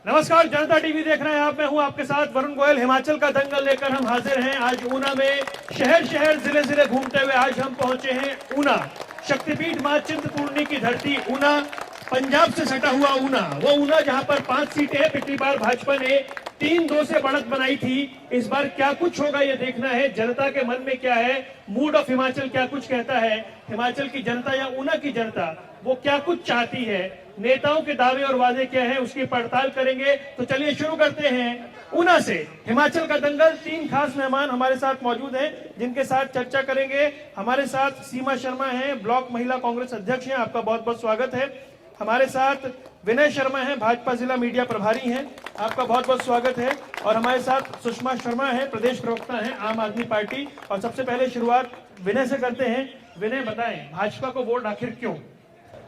नमस्कार, जनता टीवी देख रहे हैं आप। मैं हूं आपके साथ वरुण गोयल। हिमाचल का दंगल लेकर हम हाजिर हैं। आज ऊना में शहर शहर जिले जिले घूमते हुए आज हम पहुंचे हैं ऊना। शक्तिपीठ मां चिंतपूर्णी की धरती ऊना, पंजाब से सटा हुआ ऊना, वो ऊना जहां पर 5 सीटें हैं। पिछली बार भाजपा ने 3-2 से बढ़त बनाई थी। इस बार क्या कुछ होगा ये देखना है। जनता के मन में क्या है, मूड ऑफ हिमाचल क्या कुछ कहता है, हिमाचल की जनता या ऊना की जनता वो क्या कुछ चाहती है, नेताओं के दावे और वादे क्या है, उसकी पड़ताल करेंगे। तो चलिए शुरू करते हैं ऊना से। हिमाचल का दंगल, 3 खास मेहमान हमारे साथ मौजूद हैं जिनके साथ चर्चा करेंगे। हमारे साथ सीमा शर्मा हैं, ब्लॉक महिला कांग्रेस अध्यक्ष हैं, आपका बहुत बहुत स्वागत है। हमारे साथ विनय शर्मा हैं, भाजपा जिला मीडिया प्रभारी हैं, आपका बहुत बहुत स्वागत है। और हमारे साथ सुषमा शर्मा हैं, प्रदेश प्रवक्ता हैं आम आदमी पार्टी। और सबसे पहले शुरुआत विनय से करते हैं। विनय, बताएं भाजपा को वोट आखिर क्यों?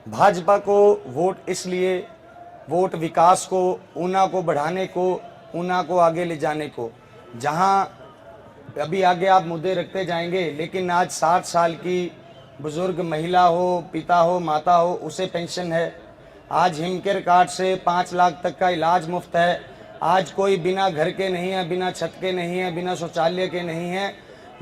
भाजपा को वोट इसलिए, वोट विकास को, ऊना को बढ़ाने को, ऊना को आगे ले जाने को। जहां अभी आगे आप मुद्दे रखते जाएंगे, लेकिन आज 60 साल की बुजुर्ग महिला हो, पिता हो, माता हो, उसे पेंशन है। आज हिमकेयर कार्ड से 5 लाख तक का इलाज मुफ्त है। आज कोई बिना घर के नहीं है, बिना छत के नहीं है, बिना शौचालय के नहीं है।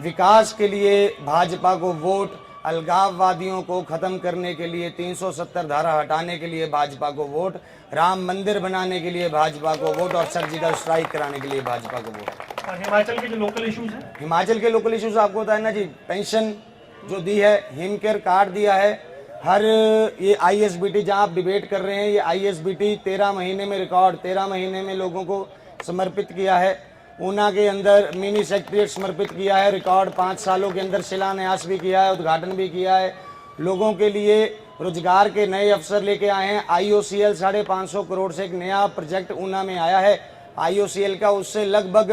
विकास के लिए भाजपा को वोट, अलगाववादियों को खत्म करने के लिए, 370 धारा हटाने के लिए भाजपा को वोट, राम मंदिर बनाने के लिए भाजपा को वोट और सर्जिकल स्ट्राइक कराने के लिए भाजपा को वोट। और हिमाचल के जो लोकल इश्यूज हैं, हिमाचल के लोकल इश्यूज आपको बताया ना जी, पेंशन जो दी है, हिमकेयर कार्ड दिया है, हर ये आईएसबीटी जहां आप डिबेट कर रहे हैं, ये आईएसबीटी 13 महीने में रिकॉर्ड 13 महीने में लोगों को समर्पित किया है। ऊना के अंदर मिनी सेक्रेटरीट समर्पित किया है, रिकॉर्ड 5 सालों के अंदर शिलान्यास भी किया है, उद्घाटन भी किया है। लोगों के लिए रोजगार के नए अवसर लेके आए हैं। आईओसीएल 550 करोड़ से एक नया प्रोजेक्ट ऊना में आया है आईओसीएल का, उससे लगभग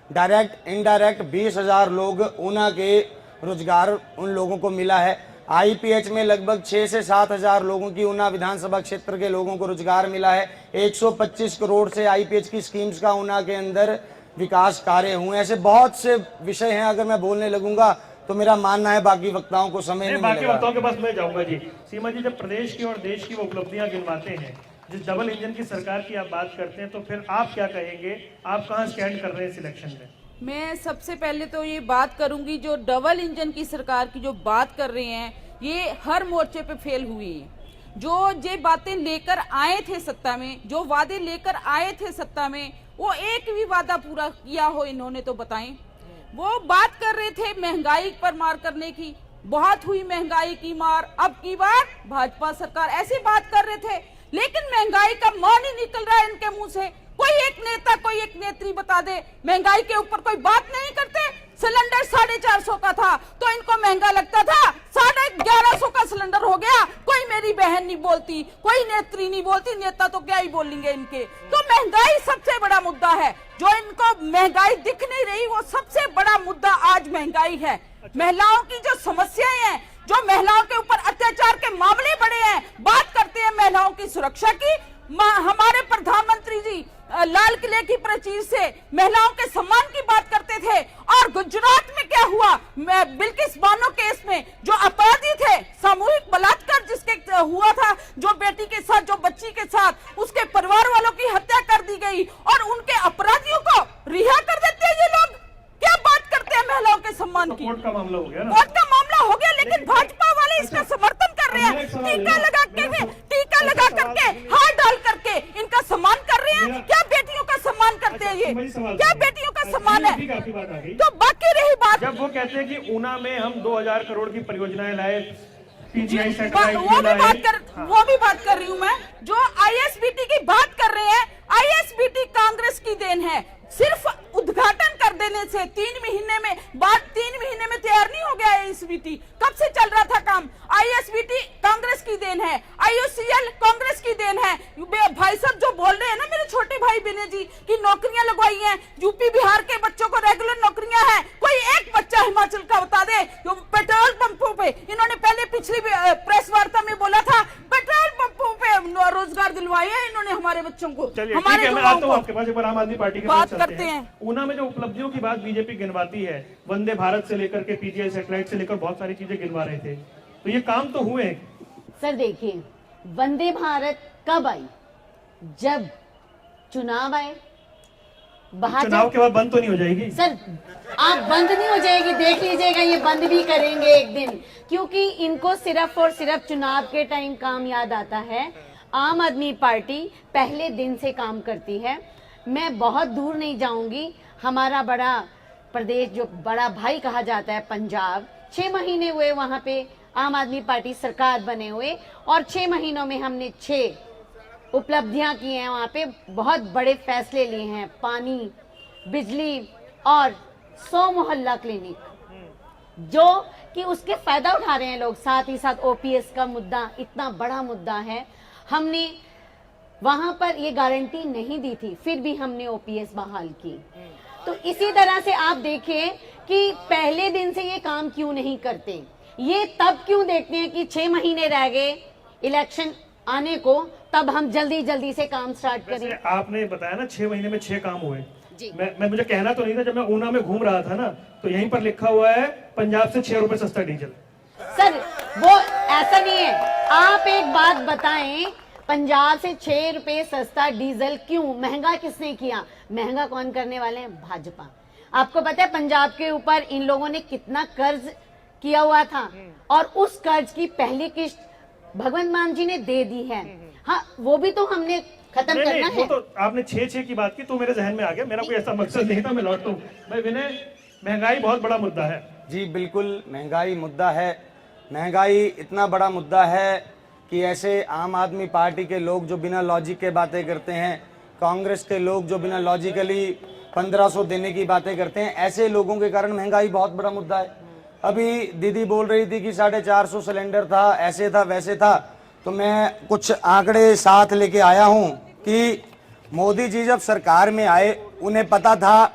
डायरेक्ट इनडायरेक्ट 20,000 लोग ऊना के रोजगार उन लोगों को मिला है। आईपीएच में लगभग 6 से 7 हजार लोगों की, ऊना विधानसभा क्षेत्र के लोगों को रोजगार मिला है। 125 करोड़ से आईपीएच की स्कीम्स का ऊना के अंदर विकास कार्य हुए। ऐसे बहुत से विषय हैं, अगर मैं बोलने लगूंगा तो मेरा मानना है बाकी वक्ताओं को समय नहीं मिलेगा। बाकी वक्ताओं के पास मैं जाऊंगा जी। सीमा जी, जब प्रदेश की और देश की वो उपलब्धियां गिनवाते हैं, जिस डबल इंजन की सरकार की आप बात करते हैं, तो फिर आप क्या कहेंगे, आप कहां स्टैंड कर रहे हैं सिलेक्शन में? मैं सबसे पहले तो ये बात करूंगी, जो डबल इंजन की सरकार की जो बात कर रहे हैं, ये हर मोर्चे पे फेल हुई है। जो ये बातें लेकर आए थे सत्ता में, जो वादे लेकर आए थे सत्ता में, वो एक भी वादा पूरा किया हो इन्होंने तो बताएं। वो बात कर रहे थे महंगाई पर मार करने की, बहुत हुई महंगाई की मार, अब की बार भाजपा सरकार, ऐसी बात कर रहे थे। लेकिन महंगाई का मान ही निकल रहा है इनके मुंह से। कोई एक नेता, कोई एक नेत्री बता दे, महंगाई के ऊपर कोई बात नहीं करते। सिलेंडर 450 का था तो इनको महंगा लगता था, 1150 का सिलेंडर हो गया। कोई मेरी बहन नहीं बोलती, कोई नेत्री नहीं बोलती, नेता तो क्या ही बोलेंगे इनके। तो महंगाई सबसे बड़ा मुद्दा है। जो इनको महंगाई दिख नहीं रही, वो सबसे बड़ा मुद्दा आज महंगाई है। महिलाओं की जो समस्याएं हैं, जो महिलाओं के ऊपर अत्याचार के मामले बढ़े हैं, बात करते हैं महिलाओं की सुरक्षा की। हमारे प्रधानमंत्री जी लाल किले की प्राचीर से महिलाओं के सम्मान की बात करते थे। और गुजरात में क्या हुआ, बिल्किस बानो केस में जो अपराधी थे, सामूहिक बलात्कार जिसके हुआ था, जो बेटी के साथ, जो बच्ची के साथ, उसके परिवार वालों की हत्या कर दी गई और उनके अपराधियों को रिहा कर देते हैं ये लोग। क्या बात करते हैं महिलाओं के सम्मान की? कोर्ट का मामला हो गया ना? कोर्ट का मामला हो गया, लेकिन भाजपा वाले इसका समर्थन कर रहे हैं। टीका लगा करके, हाथ डाल करके इनका सम्मान कर रहे हैं। क्या बेटियों का सम्मान करते हैं ये? क्या बेटियों का सम्मान है? तो बाकी रही बात, जब वो कहते हैं कि ऊना में हम 2000 करोड़ की परियोजनाएं लाए, पीजीआई वो भी बात कर रही हूँ मैं। जो आईएसबीटी की बात कर रहे हैं, आईएसबीटी कांग्रेस की देन है। सिर्फ उद्घाटन कर देने से 3 महीने में तैयार नहीं हो गया आईएसबीटी। कब से चल रहा था काम? आईएसबीटी कांग्रेस की देन है, आईओसीएल कांग्रेस की देन है। भाई साहब जो बोल रहे हैं ना, मेरे छोटे भाई विनय जी, की नौकरियां लगवाई हैं, यूपी बिहार के बच्चों को रेगुलर नौकरियां हैं, कोई एक बच्चा हिमाचल का बता दे। पेट्रोल पंपों पे इन्होंने पहले पिछली प्रेस वार्ता में बोला था, पेट्रोल पंपों पे रोजगार दिलवाए हैं इन्होंने हमारे बच्चों को। हमारे मैं आता हूं आपके पास, एक बार आम आदमी पार्टी के बात करते हैं। ऊना में जो उपलब्धियों की बात बीजेपी गिनवाती है, वंदे भारत से लेकर के पीजीआई सैटेलाइट से लेकर बहुत सारी चीजें गिनवा रहे थे, तो ये काम तो हुए। सर देखिए, वंदे भारत कब आई? जब चुनाव आए, चुनाव के बाद बंद तो नहीं हो जाएगी सर? आप बंद नहीं हो जाएगी, देख लीजिएगा, ये बंद भी करेंगे एक दिन, क्योंकि इनको सिर्फ और सिर्फ चुनाव के टाइम काम याद आता है। आम आदमी पार्टी पहले दिन से काम करती है। मैं बहुत दूर नहीं जाऊंगी, हमारा बड़ा प्रदेश जो बड़ा भाई कहा जाता है पंजाब, 6 महीने हुए वहां पे आम आदमी पार्टी सरकार बने हुए, और 6 महीनों में हमने 6 उपलब्धियां की हैं। वहां पे बहुत बड़े फैसले लिए हैं, पानी, बिजली और 100 मोहल्ला क्लिनिक, जो कि उसके फायदा उठा रहे हैं लोग। साथ ही साथ ओपीएस का मुद्दा इतना बड़ा मुद्दा है, हमने वहां पर ये गारंटी नहीं दी थी, फिर भी हमने ओपीएस बहाल की। तो इसी तरह से आप देखिए कि पहले दिन से ये काम क्यों नहीं करते, ये तब क्यों देखते हैं कि 6 महीने रह गए इलेक्शन आने को, तब हम जल्दी जल्दी से काम स्टार्ट करें। आपने बताया ना 6 महीने में 6 काम हुए। जी। मैं मुझे कहना तो नहीं था, जब मैं ऊना में घूम रहा था ना, तो यहीं पर लिखा हुआ है पंजाब से 6 रुपए सस्ता डीजल। सर वो ऐसा नहीं है, आप एक बात बताएं, पंजाब से 6 रुपए सस्ता डीजल क्यों? महंगा किसने किया? महंगा कौन करने वाले हैं? भाजपा। आपको पता है पंजाब के ऊपर इन लोगों ने कितना कर्ज किया हुआ था, और उस कर्ज की पहली किस्त भगवंत मान जी ने दे दी है। हाँ, वो भी तो हमने खत्म करना वो है। तो आपने 6 की बात की तो मेरे जहन में आ गया, मेरा कोई ऐसा मकसद नहीं था मैं लौटूं। भाई विनय, महंगाई बहुत बड़ा मुद्दा है। जी बिल्कुल, महंगाई मुद्दा है। महंगाई इतना बड़ा मुद्दा है कि ऐसे आम आदमी पार्टी के लोग जो बिना लॉजिक के बातें करते हैं, कांग्रेस के लोग जो बिना लॉजिकली 1500 देने की बातें करते हैं, ऐसे लोगों के कारण महंगाई बहुत बड़ा मुद्दा है। अभी दीदी बोल रही थी कि 450 सिलेंडर था, ऐसे था वैसे था, तो मैं कुछ आंकड़े साथ लेके आया हूं कि मोदी जी जब सरकार में आए, उन्हें पता था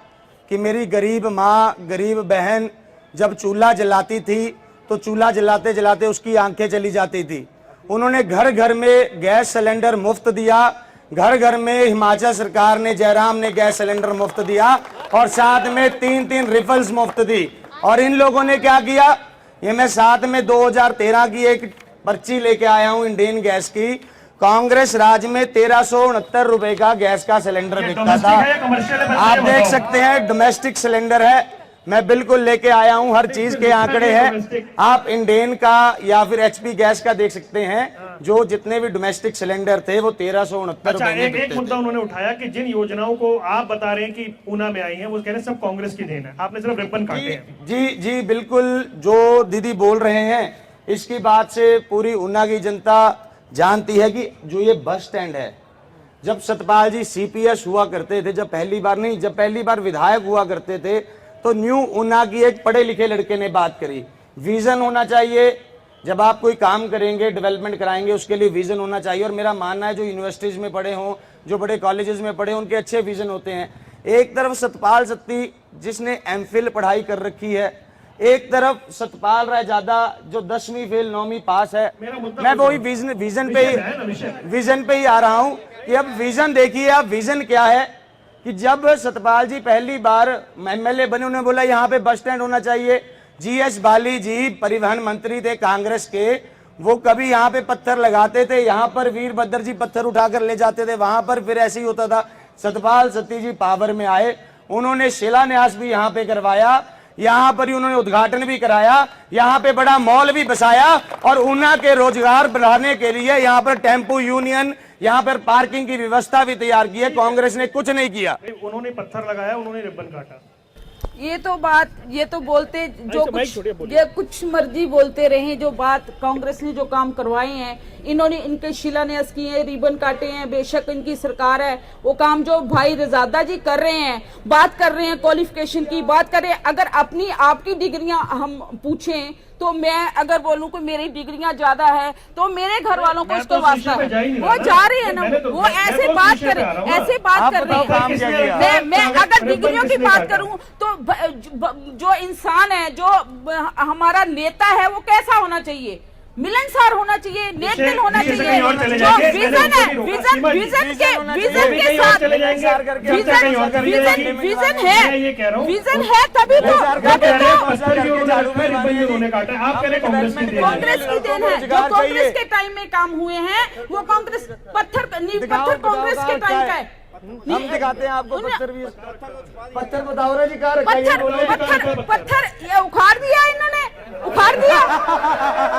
कि मेरी गरीब माँ, गरीब बहन जब चूल्हा जलाती थी तो चूल्हा जलाते जलाते उसकी आंखें चली जाती थी। उन्होंने घर घर में गैस सिलेंडर मुफ्त दिया, घर घर में हिमाचल सरकार ने, जयराम ने गैस सिलेंडर मुफ्त दिया, और साथ में 3-3 रिफल्स मुफ्त दी। और इन लोगों ने क्या किया, ये मैं साथ में 2013 की एक पर्ची लेके आया हूं इंडियन गैस की। कांग्रेस राज में 1369 रुपए का गैस का सिलेंडर बिकता था। आप देख सकते हैं, डोमेस्टिक सिलेंडर है। मैं बिल्कुल लेके आया हूं, हर चीज के आंकड़े हैं। आप इंडेन का या फिर एचपी गैस का देख सकते हैं, जो जितने भी डोमेस्टिक सिलेंडर थे वो 1369 रुपए में एक मुद्दा उन्होंने उठाया कि जिन योजनाओं को आप बता रहे हैं कि ऊना में आई हैं, वो कह रहे हैं सब कांग्रेस की देन है, आपने सिर्फ रिबन काटे हैं। जी बिल्कुल, जो दीदी बोल रहे हैं इसकी बात से पूरी ऊना की जनता जानती है कि जो ये बस स्टैंड है, जब सतपाल जी सीपीएस हुआ करते थे, जब पहली बार विधायक हुआ करते थे, तो न्यू ऊना की एक पढ़े लिखे लड़के ने बात करी, विजन होना चाहिए। जब आप कोई काम करेंगे, डेवलपमेंट कराएंगे, उसके लिए विजन होना चाहिए। और मेरा मानना है जो यूनिवर्सिटीज में पढ़े हों, जो बड़े कॉलेजेस में पढ़े, उनके अच्छे विजन होते हैं। एक तरफ सतपाल सत्ती जिसने एमफिल पढ़ाई कर रखी है, एक तरफ सतपाल रायजादा जो 10वीं फेल 9वीं पास है। मैं वही विजन पे ही आ रहा हूं कि अब विजन देखिए, आप विजन क्या है कि जब सतपाल जी पहली बार एमएलए बने, उन्होंने बोला यहाँ पे बस स्टैंड होना चाहिए। जीएस बाली जी परिवहन मंत्री थे कांग्रेस के, वो कभी यहाँ पे पत्थर लगाते थे, यहाँ पर वीरभद्र जी पत्थर उठाकर ले जाते थे, वहां पर फिर ऐसे ही होता था। सतपाल सत्ती जी पावर में आए, उन्होंने शिलान्यास भी यहाँ पे करवाया, यहाँ पर ही उन्होंने उद्घाटन भी कराया, यहाँ पे बड़ा मॉल भी बसाया, और ऊना के रोजगार बढ़ाने के लिए यहाँ पर टेम्पो यूनियन, यहाँ पर पार्किंग की व्यवस्था भी तैयार की है। कांग्रेस ने कुछ नहीं किया। उन्होंने पत्थर लगाया, उन्होंने रिबन काटा। ये तो बोलते जो कुछ मर्जी बोलते रहे, जो बात कांग्रेस ने जो काम करवाए हैं, इन्होंने इनके शिलान्यास किए, रिबन काटे हैं, बेशक इनकी सरकार है। वो काम जो भाई रजादा जी कर रहे हैं, बात कर रहे हैं क्वालिफिकेशन की, बात कर रहे हैं। अगर अपनी आपकी डिग्रियां हम पूछें तो मैं अगर बोलूं कि मेरी डिग्रियां ज्यादा है, तो मेरे घर वालों को इसको वास्ता है, वो जा रहे हैं ना, वो ऐसे बात कर रहे हैं। मैं अगर डिग्रियों की बात करूं तो जो इंसान है, जो हमारा नेता है, वो कैसा होना चाहिए? मिलनसार होना चाहिए, नेकदिल होना चाहिए। जो विजन है, विजन है तभी तो कांग्रेस की देन है। जो कांग्रेस के टाइम में काम हुए हैं, वो कांग्रेस पत्थर कांग्रेस के टाइम का है। हम दिखाते हैं आपको पत्थर भी। पत्थर बताओ रे जी, कहाँ रखा है ये पत्थर बोलो। पत्थर पत्थर ये उखाड़ दिया इन्होंने, उखाड़ दिया।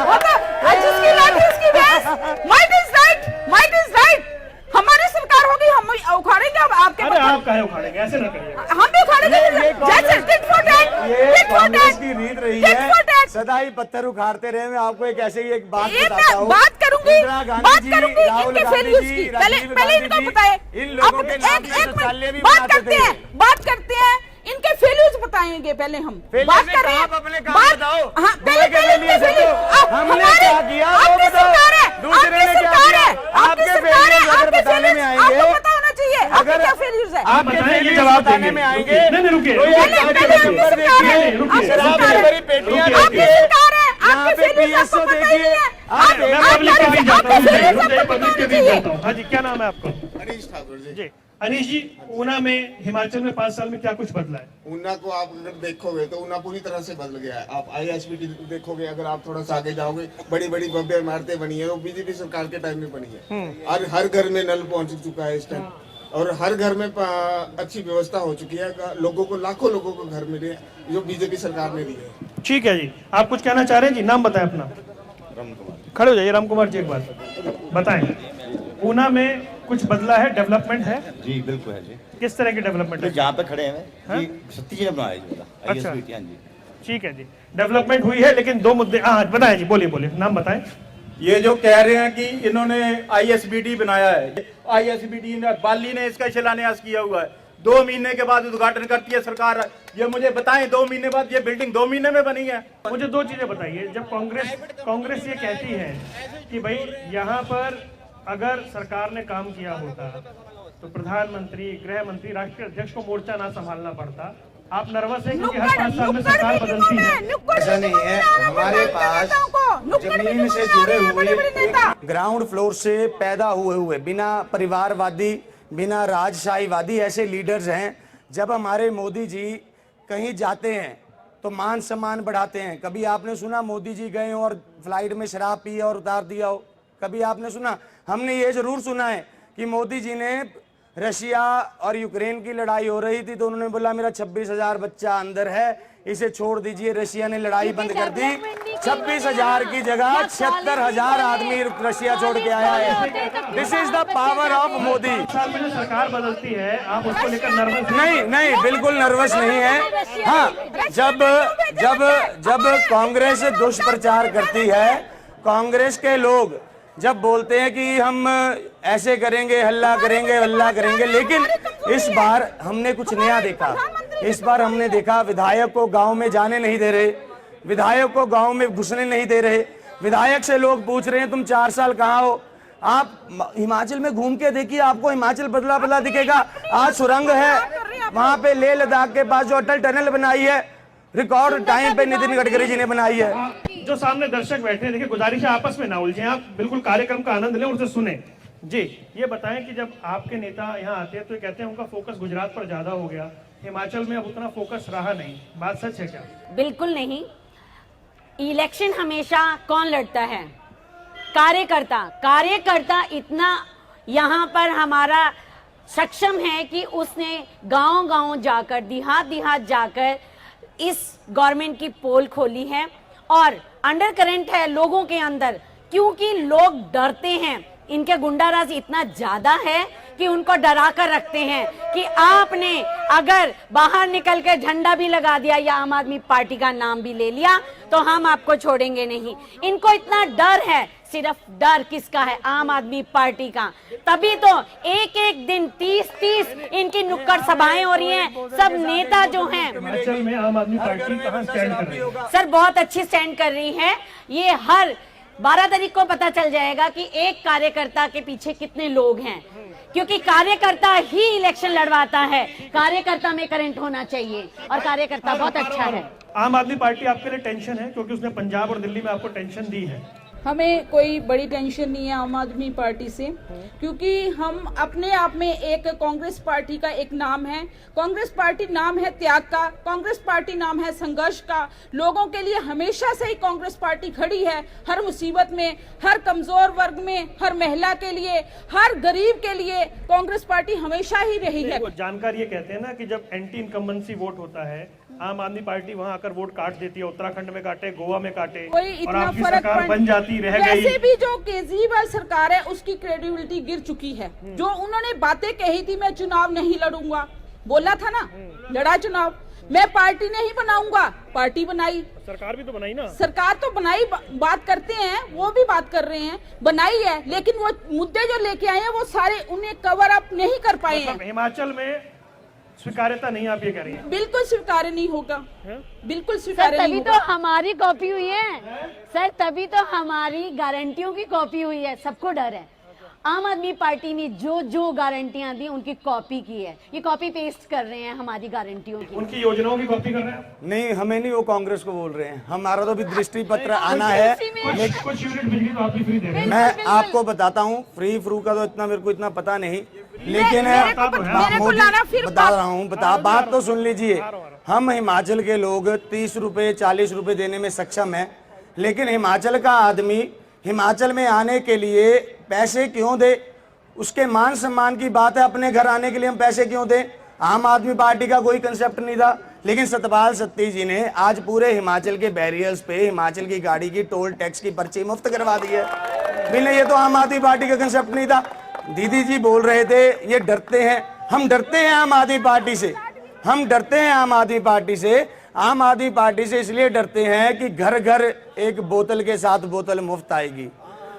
वो तो जिसकी लाठी उसकी भैंस। Might is right, might is right. हमारी सरकार होगी, हम उखाड़ेंगे। अब आपके अरे आप काहे उखाड़ेंगे, ऐसे ना करिए। हम भी उखाड़ेंगे। जैसे टिट फॉर टैट, ये टिट फॉर कांग्रेस टैट, की रीत रही टिट फॉर है, टैट। सदा ही पत्थर उखाड़ते रहे। मैं आपको एक ऐसे ही एक बात ये बताता मैं हूँ। बात करूंगी, इंदिरा गांधी बात जी, करूंगी राहुल इनके गांधी फेलियर्स जी, की। पहले राजीव पहले गांधी इनको जी, बताएं। इन लोगों अब के नाम एक से एक शौचालय भी मिनट बात बनाते करते थे। हैं, बात करते हैं। इनके फेलियर्स बताएंगे पहले हम। फेलियर बात से कर रहे हैं, आप अपने काम बात- बताओ। हाँ, पहले दूसरे के इनके फेलियर से फेलियर- तो अब हमने हमारे- क्या किया वो आपकी बताओ। सरकार है, दूसरे आपकी ने क्या सरकार किया? है, आपकी आपके सरकार फेलियर है, अगर आपके बताने में फेलियर्स आएंगे, आपको पता होना चाहिए। आपके अगर क्या फेलियर्स है? आप बताएं, ये जवाब बताने देंगे। में आएंगे। रुकिए। नहीं रुकिए, तो ये रुकिए। पहले पहले आपकी नंबर सरकार है, देखिए, रुकिए, आपकी शराब सरकार की है, बड़ी पेटियां रुकिए, आपकी देखिए, सरकार है, यहाँ आपके पे फेलियर्स आपको PSO पता ही नहीं देखिए। है। आप मैं आप- पब्लिक के बीच जाता हूँ, आपके फेलियर्स रुकिए, आपको पब्लिक के पता बीच होना जाता हूँ। हाँ जी, क्या नाम है आपका? अनीश ठाकुर जी। जी अनीश जी, ऊना में हिमाचल में 5 साल में क्या कुछ बदला है? ऊना को आप अगर देखोगे तो ऊना पूरी तरह से बदल गया है। आप ISBT देखोगे, अगर आप थोड़ा सा आगे जाओगे, बड़ी बड़ी भव्य इमारतें बनी है, वो बीजेपी सरकार के टाइम में बनी है। और हर घर में नल पहुंच चुका है इस टाइम, और हर घर में अच्छी व्यवस्था हो चुकी है। लोगों को, लाखों लोगों को घर मिले जो बीजेपी सरकार ने दी है। ठीक है जी, आप कुछ कहना चाह रहे हैं जी? नाम बताएं अपना। खड़े हो जाइए राम कुमार जी, एक बात बताएं। ऊना में कुछ बदला है, डेवलपमेंट है? जी बिल्कुल है जी। किस तरह की डेवलपमेंट तो है? जहाँ पे खड़े हैं हाँ? जी, सत्ती जी ने बनाया जी वाला अच्छा। ISBT, हाँ जी। ठीक है जी, डेवलपमेंट हुई है, लेकिन 2 मुद्दे। हाँ बताएं जी, बोलिए बोलिए, नाम बताएं। ये जो कह रहे हैं कि इन्होंने ISBT बनाया है, ISBT ने, बाली ने इसका शिलान्यास किया हुआ है। 2 महीने के बाद उद्घाटन करती है सरकार। ये मुझे बताएं, 2 महीने बाद ये बिल्डिंग 2 महीने में बनी है? मुझे 2 चीजें बताइए। जब कांग्रेस ये कहती है कि भाई यहाँ पर अगर सरकार ने काम किया होता तो प्रधानमंत्री, गृह मंत्री, राष्ट्रीय अध्यक्ष को मोर्चा ना संभालना पड़ता, आप नर्वस हैं क्योंकि हर 5 साल में सरकार बदलती है? ऐसा नहीं है, हमारे पास जमीन से जुड़े हुए, ग्राउंड फ्लोर से पैदा हुए बिना परिवारवादी, बिना राजशाहीवादी ऐसे लीडर्स हैं। जब हमारे मोदी जी कहीं जाते हैं तो मान सम्मान बढ़ाते हैं। कभी आपने सुना मोदी जी गए और फ्लाइट में शराब पी और उतार दिया हो? कभी आपने सुना? हमने ये जरूर सुना है कि मोदी जी ने, रशिया और यूक्रेन की लड़ाई हो रही थी तो उन्होंने बोला मेरा 26,000 बच्चा अंदर है, इसे छोड़ दीजिए। रशिया ने लड़ाई बंद कर दी, 26,000 की जगह 76,000 आदमी रशिया छोड़ के आया है। This is the power of Modi. साल में जो सरकार बदलती है, आप उसको लेकर नर्वस? नहीं नहीं, बिल्कुल नर्वस नहीं है। हाँ, जब जब जब कांग्रेस दुष्प्रचार करती है, कांग्रेस के लोग जब बोलते हैं कि हम ऐसे करेंगे, हल्ला करेंगे, लेकिन इस बार हमने कुछ नया देखा। इस बार हमने देखा विधायक को गांव में जाने नहीं दे रहे, विधायक को गांव में घुसने नहीं दे रहे। विधायक से लोग पूछ रहे हैं तुम 4 साल कहाँ हो? आप हिमाचल में घूम के देखिए, आपको हिमाचल बदला दिखेगा। आज सुरंग है वहां पे, लेह लद्दाख के पास जो अटल टनल बनाई है, रिकॉर्ड टाइम पे नितिन गडकरी जी ने बनाई है। जो सामने दर्शक बैठे हैं, देखिए गुजारिश है आपस में ना उलझे, आप बिल्कुल कार्यक्रम का आनंद लें और उसे सुने। जी ये बताएं कि जब आपके नेता यहाँ आते हैं तो ये कहते हैं उनका फोकस गुजरात पर ज्यादा हो गया, हिमाचल में अब उतना फोकस रहा नहीं, बात सच है क्या? बिल्कुल नहीं। इलेक्शन हमेशा कौन लड़ता है? कार्यकर्ता इतना यहाँ पर हमारा सक्षम है कि उसने गांव-गांव जाकर, देहात जाकर इस गवर्नमेंट की पोल खोली है। और अंडर करंट है लोगों के अंदर, क्योंकि लोग डरते हैं। इनके गुंडाराज इतना ज्यादा है कि उनको डरा कर रखते हैं कि आपने अगर बाहर निकल के झंडा भी लगा दिया या आम आदमी पार्टी का नाम भी ले लिया तो हम आपको छोड़ेंगे नहीं। इनको इतना डर है। सिर्फ डर किसका है? आम आदमी पार्टी का। तभी तो एक दिन 30 इनकी नुक्कड़ सभाएं हो रही हैं। सब नेता जो हैं, हिमाचल में आम आदमी पार्टी कहाँ स्टैंड कर रही है? सर बहुत अच्छी स्टैंड कर रही है। ये हर 12 तारीख को पता चल जाएगा कि एक कार्यकर्ता के पीछे कितने लोग हैं, क्योंकि कार्यकर्ता ही इलेक्शन लड़वाता है। कार्यकर्ता में करंट होना चाहिए और कार्यकर्ता बहुत अच्छा है। आम आदमी पार्टी आपके लिए टेंशन है क्योंकि उसने पंजाब और दिल्ली में आपको टेंशन दी है। हमें कोई बड़ी टेंशन नहीं है आम आदमी पार्टी से, क्योंकि हम अपने आप में एक कांग्रेस पार्टी का एक नाम है। कांग्रेस पार्टी नाम है त्याग का, कांग्रेस पार्टी नाम है संघर्ष का। लोगों के लिए हमेशा से ही कांग्रेस पार्टी खड़ी है, हर मुसीबत में, हर कमजोर वर्ग में, हर महिला के लिए, हर गरीब के लिए कांग्रेस पार्टी हमेशा ही रही है। जानकार ये कहते हैं ना कि जब एंटी इनकम्बेंसी वोट होता है, आम आदमी पार्टी वहां आकर वोट काट देती है, उत्तराखंड में काटे, गोवा में काटे, कोई और इतना आपकी फर्क सरकार बन जाती रह गई। वैसे भी जो केजरीवाल सरकार है उसकी क्रेडिबिलिटी गिर चुकी है। जो उन्होंने बातें कही थी, मैं चुनाव नहीं लड़ूंगा, बोला था ना, लड़ा चुनाव, मैं पार्टी नहीं बनाऊंगा, पार्टी बनाई, सरकार भी तो बनाई ना, सरकार तो बनाई, बात करते हैं, वो भी बात कर रहे हैं, बनाई है, लेकिन वो मुद्दे जो लेके आए हैं वो सारे उन्हें कवर अप नहीं कर पाए हैं। मतलब हिमाचल में स्वीकार्यता नहीं, आप ये कह रही हैं? बिल्कुल स्वीकार्य नहीं होगा, बिल्कुल सर स्वीकार्य नहीं तभी होगा। तो हमारी कॉपी हुई है सर, तभी तो हमारी गारंटियों की कॉपी हुई है। सबको डर है, आम आदमी पार्टी ने जो जो गारंटियां दी उनकी कॉपी की है, ये कॉपी पेस्ट कर रहे हैं हमारी गारंटियों की। उनकी योजनाओं की कॉपी कर रहे हैं? नहीं, हमें नहीं, वो कांग्रेस को बोल रहे हैं। हमारा तो भी दृष्टि पत्र आना है। कुछ यूनिट बिजली तो आप भी फ्री दे रहे हैं। मैं आपको बताता हूँ, फ्री फ्रू का तो इतना मेरे को इतना पता नहीं, लेकिन मेरे को लाना फिर बता रहा हूँ, बात तो सुन लीजिए। हम हिमाचल के लोग 30 रुपए 40 रुपए देने में सक्षम है, लेकिन हिमाचल का आदमी हिमाचल में आने के लिए पैसे क्यों दे? उसके मान सम्मान की बात है, अपने घर आने के लिए हम पैसे क्यों दें? आम आदमी पार्टी का कोई कंसेप्ट नहीं था, लेकिन सतपाल सत्ती जी ने आज पूरे हिमाचल के बैरियर्स पे हिमाचल की गाड़ी की टोल टैक्स की पर्ची मुफ्त करवा दी है। बिल्कुल, ये तो आम आदमी पार्टी का कंसेप्ट नहीं था। दीदी जी बोल रहे थे ये डरते हैं, हम डरते हैं आम आदमी पार्टी से, हम डरते हैं आम आदमी पार्टी से। आम आदमी पार्टी से इसलिए डरते हैं कि घर घर एक बोतल के साथ बोतल मुफ्त आएगी।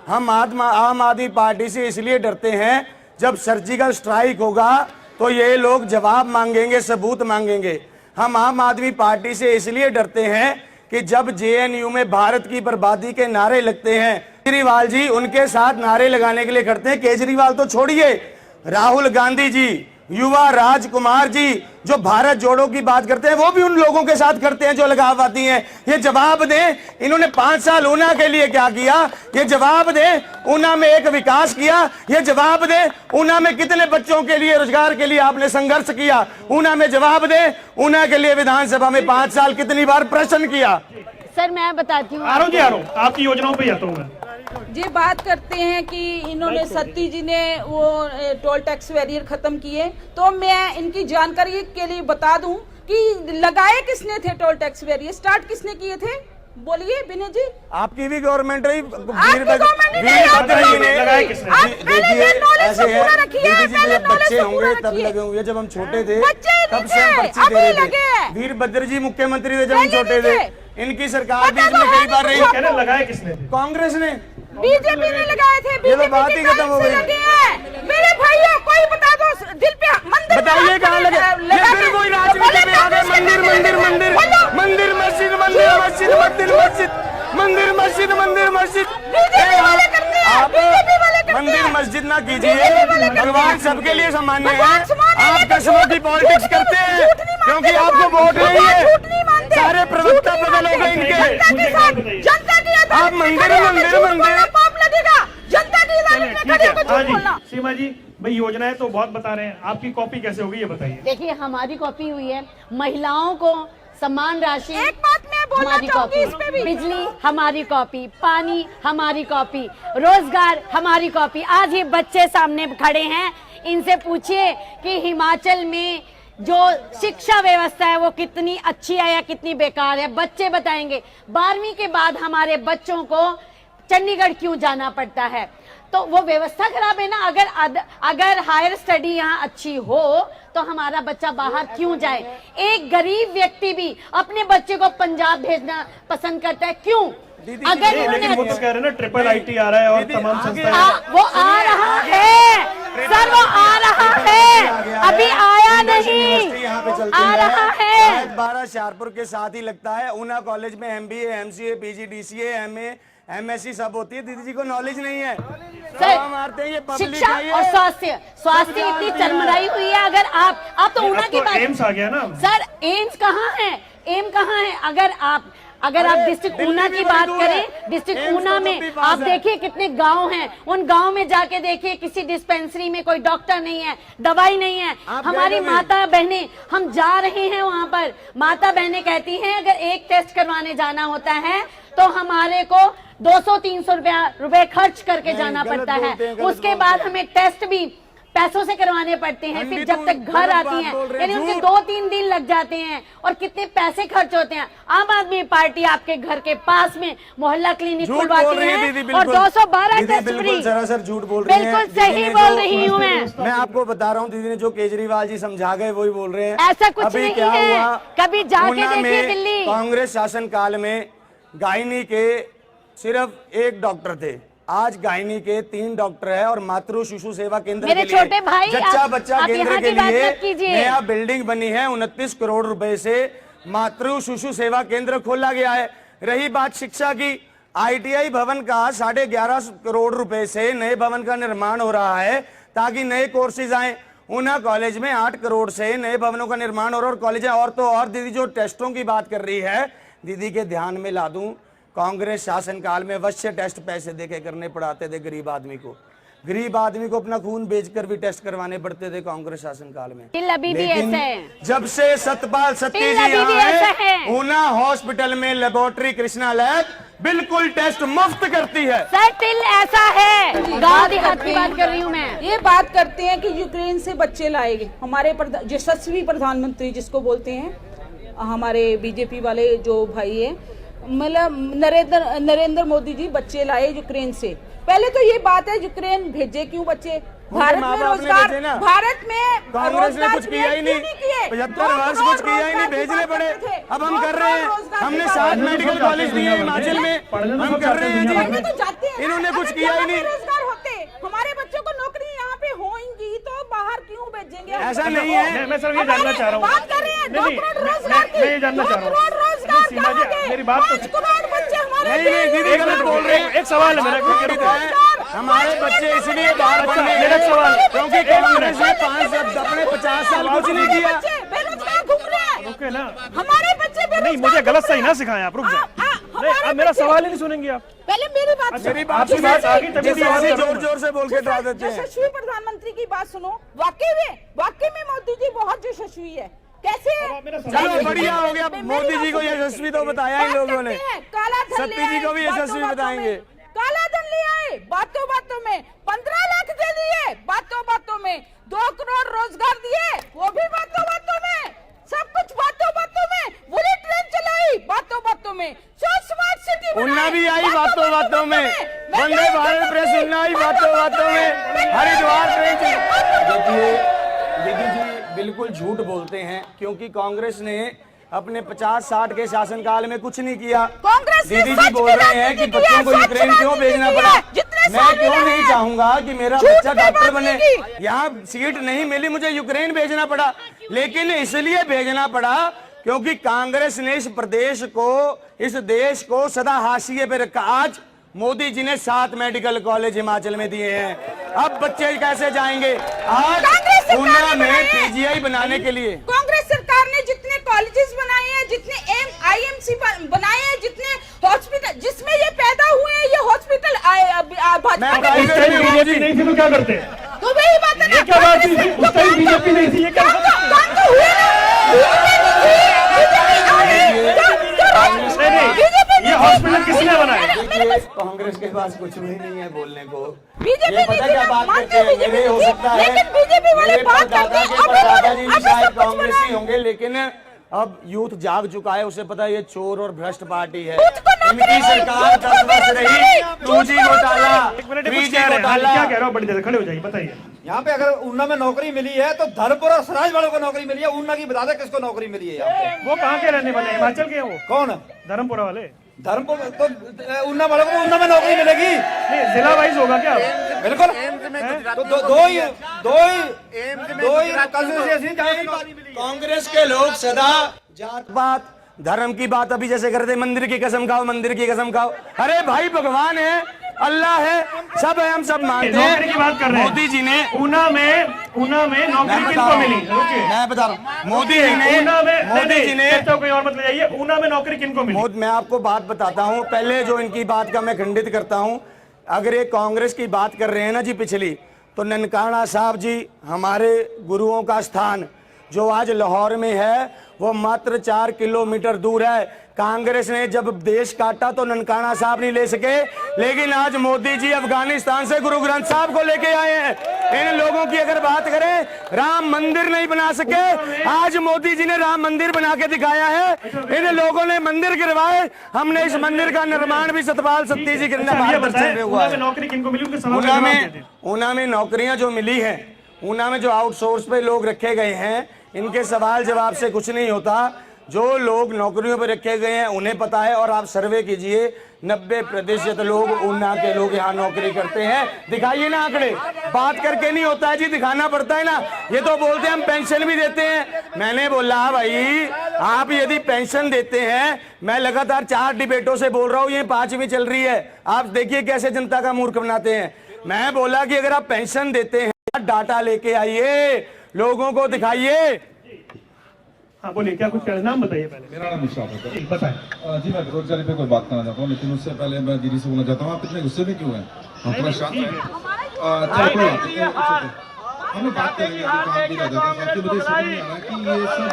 हम आम आदमी पार्टी से इसलिए डरते हैं, जब सर्जिकल स्ट्राइक होगा तो ये लोग जवाब मांगेंगे, सबूत मांगेंगे। हम आम आदमी पार्टी से इसलिए डरते हैं कि जब जेएनयू में भारत की बर्बादी के नारे लगते हैं, केजरीवाल जी उनके साथ नारे लगाने के लिए खड़ते हैं। केजरीवाल तो छोड़िए, राहुल गांधी जी, युवा राजकुमार जी जो भारत जोड़ो की बात करते हैं, वो भी उन लोगों के साथ करते हैं जो लगाववादी हैं। ये जवाब दें, इन्होंने 5 साल ऊना के लिए क्या किया? ये जवाब दें, ऊना में एक विकास किया? ये जवाब दें, ऊना में कितने बच्चों के लिए रोजगार के लिए आपने संघर्ष किया? ऊना में जवाब दें, ऊना के लिए विधानसभा में 5 साल कितनी बार प्रश्न किया? सर मैं बताती हूँ, आपकी योजनाओं पे आता हूँ मैं। ये बात करते हैं कि इन्होंने सत्ती जी ने वो टोल टैक्स बैरियर खत्म किए, तो मैं इनकी जानकारी के लिए बता दूं कि लगाए किसने थे टोल टैक्स बैरियर, स्टार्ट किसने किए थे? बोलिए विनय जी। आपकी भी गवर्नमेंट रही, लगाए किसने? देखिए ऐसे है, दीदी जी जब बच्चे होंगे तब लगे होंगे, जब हम छोटे थे तब से हम पर्ची दे रहे थे। वीरभद्र जी मुख्यमंत्री थे जब हम छोटे थे, इनकी सरकार भी इसमें कई बार रही। लगाए किसने? कांग्रेस ने, बीजेपी ने लगाए थे। ये तो बात ही खत्म हो गई। मेरे भाइयों कोई बता दो, दिल पे मंदिर बताइए कहाँ लगे? ये फिर कोई राजनीति में आ गए। मंदिर मंदिर मंदिर मंदिर मस्जिद मंदिर मस्जिद मंदिर मस्जिद मंदिर मस्जिद मंदिर मस्जिद। आप मंदिर मस्जिद ना कीजिए, भगवान सबके लिए सामान्य है। आप कसमों की पॉलिटिक्स करते हैं क्योंकि आपको वोट नहीं है। सारे प्रवक्ता बदल हो गए इनके। जनता की आप मंदिर मंदिर मंदिर पाप लगेगा, जनता की अदालत में खड़े होकर झूठ बोलना। सीमा जी, भाई योजनाएं तो बहुत बता रहे हैं, आपकी कॉपी कैसे होगी ये बताइए। देखिए हमारी कॉपी हुई है, महिलाओं को सम्मान राशि, एक बात मैं बोलना हमारी चाहूंगी कॉपी, इस पे भी। बिजली हमारी कॉपी, पानी हमारी कॉपी, रोजगार हमारी कॉपी। आज ये बच्चे सामने खड़े हैं, इनसे पूछिए कि हिमाचल में जो शिक्षा व्यवस्था है वो कितनी अच्छी है या कितनी बेकार है, बच्चे बताएंगे। 12वीं के बाद हमारे बच्चों को चंडीगढ़ क्यों जाना पड़ता है? तो वो व्यवस्था खराब है ना। अगर हायर स्टडी यहाँ अच्छी हो तो हमारा बच्चा बाहर क्यों जाए? एक गरीब व्यक्ति भी अपने बच्चे को पंजाब भेजना पसंद करता है, क्यों? अगर लेकिन वो तो कह रहे हैं ना ट्रिपल आईटी आ रहा है और तमाम संस्थाएं। वो आ रहा है सर, वो आ रहा है, अभी आया नहीं, आ रहा है। 12 हुशियारपुर के साथ ही लगता है। ऊना कॉलेज में MBA MCA PG DCA MA MSc सब होती है। दीदी जी को नॉलेज नहीं है, सर मारते हैं ये पब्लिक शिक्षा है ये। और स्वास्थ्य इतनी चरमराई हुई है। अगर आप तो ऊना की बात, एम्स आ गया ना सर एम्स कहाँ है? एम कहाँ है? अगर अगर आप डिस्ट्रिक्ट ऊना की बात करें, डिस्ट्रिक्ट ऊना में आप देखिए कितने गांव हैं, उन गांव में जाके देखिए किसी डिस्पेंसरी में कोई डॉक्टर नहीं है, दवाई नहीं है। हमारी माता बहनें, हम जा रहे हैं वहां पर, माता बहनें कहती हैं अगर एक टेस्ट करवाने जाना होता है तो हमारे को 200-300 रुपए खर्च करके जाना पड़ता है। उसके बाद हमें टेस्ट भी पैसों से करवाने पड़ते हैं, फिर जब तक घर आती हैं यानी उनके 2-3 दिन लग जाते हैं और कितने पैसे खर्च होते हैं। आम आदमी पार्टी आपके घर के पास में मोहल्ला क्लिनिक खुलवाती है और 212 टेस्ट फ्री। सरासर झूठ बोल रही हैं। बिल्कुल सही बोल रही हूँ मैं आपको बता रहा हूँ, दीदी ने जो केजरीवाल जी समझा गए वही बोल रहे हैं। ऐसा कुछ अभी नहीं क्या है, हुआ? कभी जाके ऊना देखिए में दिल्ली। कांग्रेस शासन काल में गायनी के सिर्फ 1 डॉक्टर थे, आज गायनी के 3 डॉक्टर है और मातृ शिशु सेवा केंद्र मेरे के लिए छोटे भाई, जच्चा बच्चा आप केंद्र यहाँ के की बात लिए मत कीजिए। नया बिल्डिंग बनी है। 29 करोड़ रुपए से मातृ शिशु सेवा केंद्र खोला गया है। रही बात शिक्षा की, ITI भवन का 11.5 करोड़ रुपए से नए भवन का निर्माण हो रहा है ताकि नए कोर्सेज आए। ऊना कॉलेज में 8 करोड़ से नए भवनों का निर्माण हो रहा है और कॉलेज और तो और। दीदी जो टेस्टों की बात कर रही है, दीदी के ध्यान में ला दूं, कांग्रेस शासनकाल में अवश्य टेस्ट पैसे देके करने पड़ाते थे गरीब आदमी को। गरीब आदमी को अपना खून बेचकर भी टेस्ट करवाने पड़ते थे कांग्रेस शासनकाल में। अभी भी ऐसा है। जब से सतपाल सत्ती जी अभी भी यहाँ ऐसा है। ऊना हॉस्पिटल में लेबोरेटरी कृष्णा लैब बिल्कुल टेस्ट मुफ्त करती है। सर टिल ऐसा है, गांव देहात की बात कर रही हूँ मैं। ये बात करते हैं कि यूक्रेन से बच्चे लाए गए, हमारे यशस्वी प्रधानमंत्री जिसको बोलते हैं, हमारे बीजेपी वाले जो भाई है, मतलब नरेंद्र मोदी जी बच्चे लाए यूक्रेन से। पहले तो ये बात है यूक्रेन भेजे क्यों बच्चे? भारत में रोजगार, भारत में कांग्रेस ने कुछ किया ही नहीं, 75 वर्ष कुछ किया ही नहीं, भेजने पड़े। अब हम कर रहे हैं, हमने 7 मेडिकल कॉलेज दिए हिमाचल में, हम कर रहे हैं जी। इन्होंने कुछ किया ही नहीं। रोजगार होते, हमारे बच्चों को नौकरी यहाँ पे होंगी तो बाहर क्यों भेजेंगे? ऐसा नहीं है। मैं सर ये जानना चाह रहा हूँ, बात कर रहे हैं 2 करोड़ रोजगार की, मैं ये जानना चाह रहा हूँ। 2 करोड़ रोजगार सीमा जी, कहाँ गए? मेरी बात तो 5 करोड़ बच्चे हमारे नहीं, दीदी गलत बोल रहे हैं। एक सवाल है मेरा, हमारे बच्चे इसलिए बाहर पढ़ने मेरा सवाल क्योंकि कांग्रेस ने 50 साल कुछ नहीं किया। बेरोजगार घूम रहे हैं, रुके ना। हमारे बच्चे बेरोजगार। नहीं, मुझे गलत सही ना सिखाएं आप, रुक जाए। नहीं, अब मेरा सवाल ही नहीं सुनेंगे आप। पहले मेरी बात सुनो। मेरी बात आपकी बात आगे तभी ऐसे जोर से बोल के डरा देते हैं। यशस्वी प्रधानमंत्री की बात सुनो। वाकई में मोदी जी बहुत यशस्वी है। कैसे? चलो बढ़िया हो गया, मोदी जी को यशस्वी तो बताया ही लोगों ने, काला धन ले सत्ती जी को भी आए, यशस्वी बातों बताएंगे। काला धन ले आए बातों में, 15 लाख दे दिए बातों में, 2 करोड़ रोजगार दिए वो भी बातों में, सब कुछ बातों में, बुलेट ट्रेन चलाई बातों में, स्मार्ट सिटी ऊना भी आई बातों में, वंदे भारत प्रेस ऊना आई बातों में, हरिद्वार ट्रेन देखिए दीदी जी बिल्कुल झूठ बोलते हैं क्योंकि कांग्रेस ने अपने 50-60 के शासनकाल में कुछ नहीं किया। कांग्रेस ने दीदी जी सच बोल की रहे हैं राजनीति कि की बच्चों है, को सच यूक्रेन क्यों राजनीति भेजना की पड़ा। है, जितने मैं साल क्यों मिले नहीं हैं। चाहूंगा कि मेरा झूठ बच्चा पे डॉक्टर बात बने। नहीं की। यहाँ सीट नहीं मिली, मुझे यूक्रेन भेजना पड़ा, लेकिन इसलिए भेजना पड़ा क्योंकि कांग्रेस ने इस प्रदेश को, इस देश को सदा हाशिए पे रखा। आज मोदी जी ने 7 मेडिकल कॉलेज हिमाचल में दिए हैं, अब बच्चे कैसे जाएंगे? आज ऊना में PGI बनाने के लिए कांग्रेस सरकार ने जितने कॉलेजेस बनाए हैं, जितने IMC बनाए हैं, जितने हॉस्पिटल जिसमें ये पैदा हुए हैं, ये हॉस्पिटल बीजेपी नहीं थी तो क्या करते? तो वही बात है ना, ये क्या बात थी? उस टाइम बीजेपी नहीं थी, ये क्या बात है? ये हॉस्पिटल किसने बनाया? देखिए कांग्रेस के पास कुछ भी नहीं है बोलने को। बीजेपी ये पता क्या बात करते हैं, मेरे हो सकता है लेकिन बीजेपी वाले मेरे बात करते हैं, अब दादाजी भी अब शायद सब कुछ कांग्रेसी बना। होंगे, लेकिन अब यूथ जाग चुका है, उसे पता है ये चोर और भ्रष्ट पार्टी है। यूथ को नौकरी इनकी नहीं, सरकार यूथ को 10 वर्ष रही, बेरोजगारी, 2G घोटाला, एक मिनट, कुछ 3G कह रहे हैं, घोटाला। क्या कह रहे हो? बड़ी देर खड़े हो जाइए, बताइए। यहाँ पे अगर ऊना में नौकरी मिली है तो धर्मपुर और सराज वालों को नौकरी मिली है। ऊना की बता दे किसको नौकरी मिली है यहाँ पे? वो कहाँ के रहने वाले हैं? हिमाचल के हैं वो? कौन? धर्मपुरा वाले? धर्मपुर तो ऊना वालों को ऊना में नौकरी मिलेगी। नहीं, जिला वाइज होगा क्या? बिल्कुल। तो दो ही कंस्टिट्यूएंसी जहाँ से नौकरी मिली है। कांग्रेस के लोग सदा जात पात धर्म की बात अभी जैसे करते, मंदिर की कसम खाओ, मंदिर की कसम खाओ। अरे भाई भगवान है, अल्लाह है, सब है, हम सब मानते नौकरी की बात कर हैं। रहे हैं। मोदी जी ने ऊना में नौकरी किनको मिली? रुकिए। मैं बता रहा हूँ, मोदी जी ने ऊना में मोदी जी ने चर्चा कोई और मत ले जाइए। ऊना में नौकरी किनको मिली? मैं आपको बात बताता हूँ, पहले जो इनकी बात का मैं खंडित करता हूँ। अगर ये कांग्रेस की बात कर रहे हैं ना जी पिछली, तो ननकाना साहब जी, हमारे गुरुओं का स्थान जो आज लाहौर में है वो मात्र 4 किलोमीटर दूर है। कांग्रेस ने जब देश काटा तो ननकाना साहब नहीं ले सके, लेकिन आज मोदी जी अफगानिस्तान से गुरु ग्रंथ साहब को लेके आए हैं। इन लोगों की अगर बात करें, राम मंदिर नहीं बना सके, आज मोदी जी ने राम मंदिर बना के दिखाया है। इन लोगों ने मंदिर गिरवाए, हमने इस मंदिर का निर्माण भी सतपाल सत्ती जी के बताएं, हुआ ऊना में है। नौकरी किनको मिली? उनके सवाल का जवाब देते हैं। ऊना में नौकरियां जो मिली हैं, ऊना में जो आउटसोर्स पे लोग रखे गए हैं, इनके सवाल जवाब से कुछ नहीं होता। जो लोग नौकरियों पे रखे गए हैं उन्हें पता है, और आप सर्वे कीजिए, 90% लोग ऊना के लोग यहाँ नौकरी करते हैं। दिखाइए ना आंकड़े, बात करके नहीं होता है जी, दिखाना पड़ता है ना। ये तो बोलते हैं हम पेंशन भी देते हैं। मैंने बोला भाई, आप यदि पेंशन देते हैं, मैं लगातार 4 डिबेटों से बोल रहा हूँ, ये 5वीं चल रही है, आप देखिए कैसे जनता का मूर्ख बनाते हैं। मैं बोला कि अगर आप पेंशन देते हैं, डाटा लेके आइए, लोगों को दिखाइए। हाँ बोलिए, क्या कुछ कह रहे हैं? नाम बताइए पहले। मेरा नाम मुश्ताक है। जी बताएं। जी मैं बेरोजगारी पे कोई बात करना चाहता हूँ, लेकिन उससे पहले मैं दीदी से बोलना चाहता हूँ, आप इतने गुस्से में क्यों हैं? हम थोड़ा शांत हैं। चलो कोई बात नहीं, हम लोग बात करेंगे अभी काम की राजदा साहब की। मुझे समझ नहीं आ रहा कि ये सब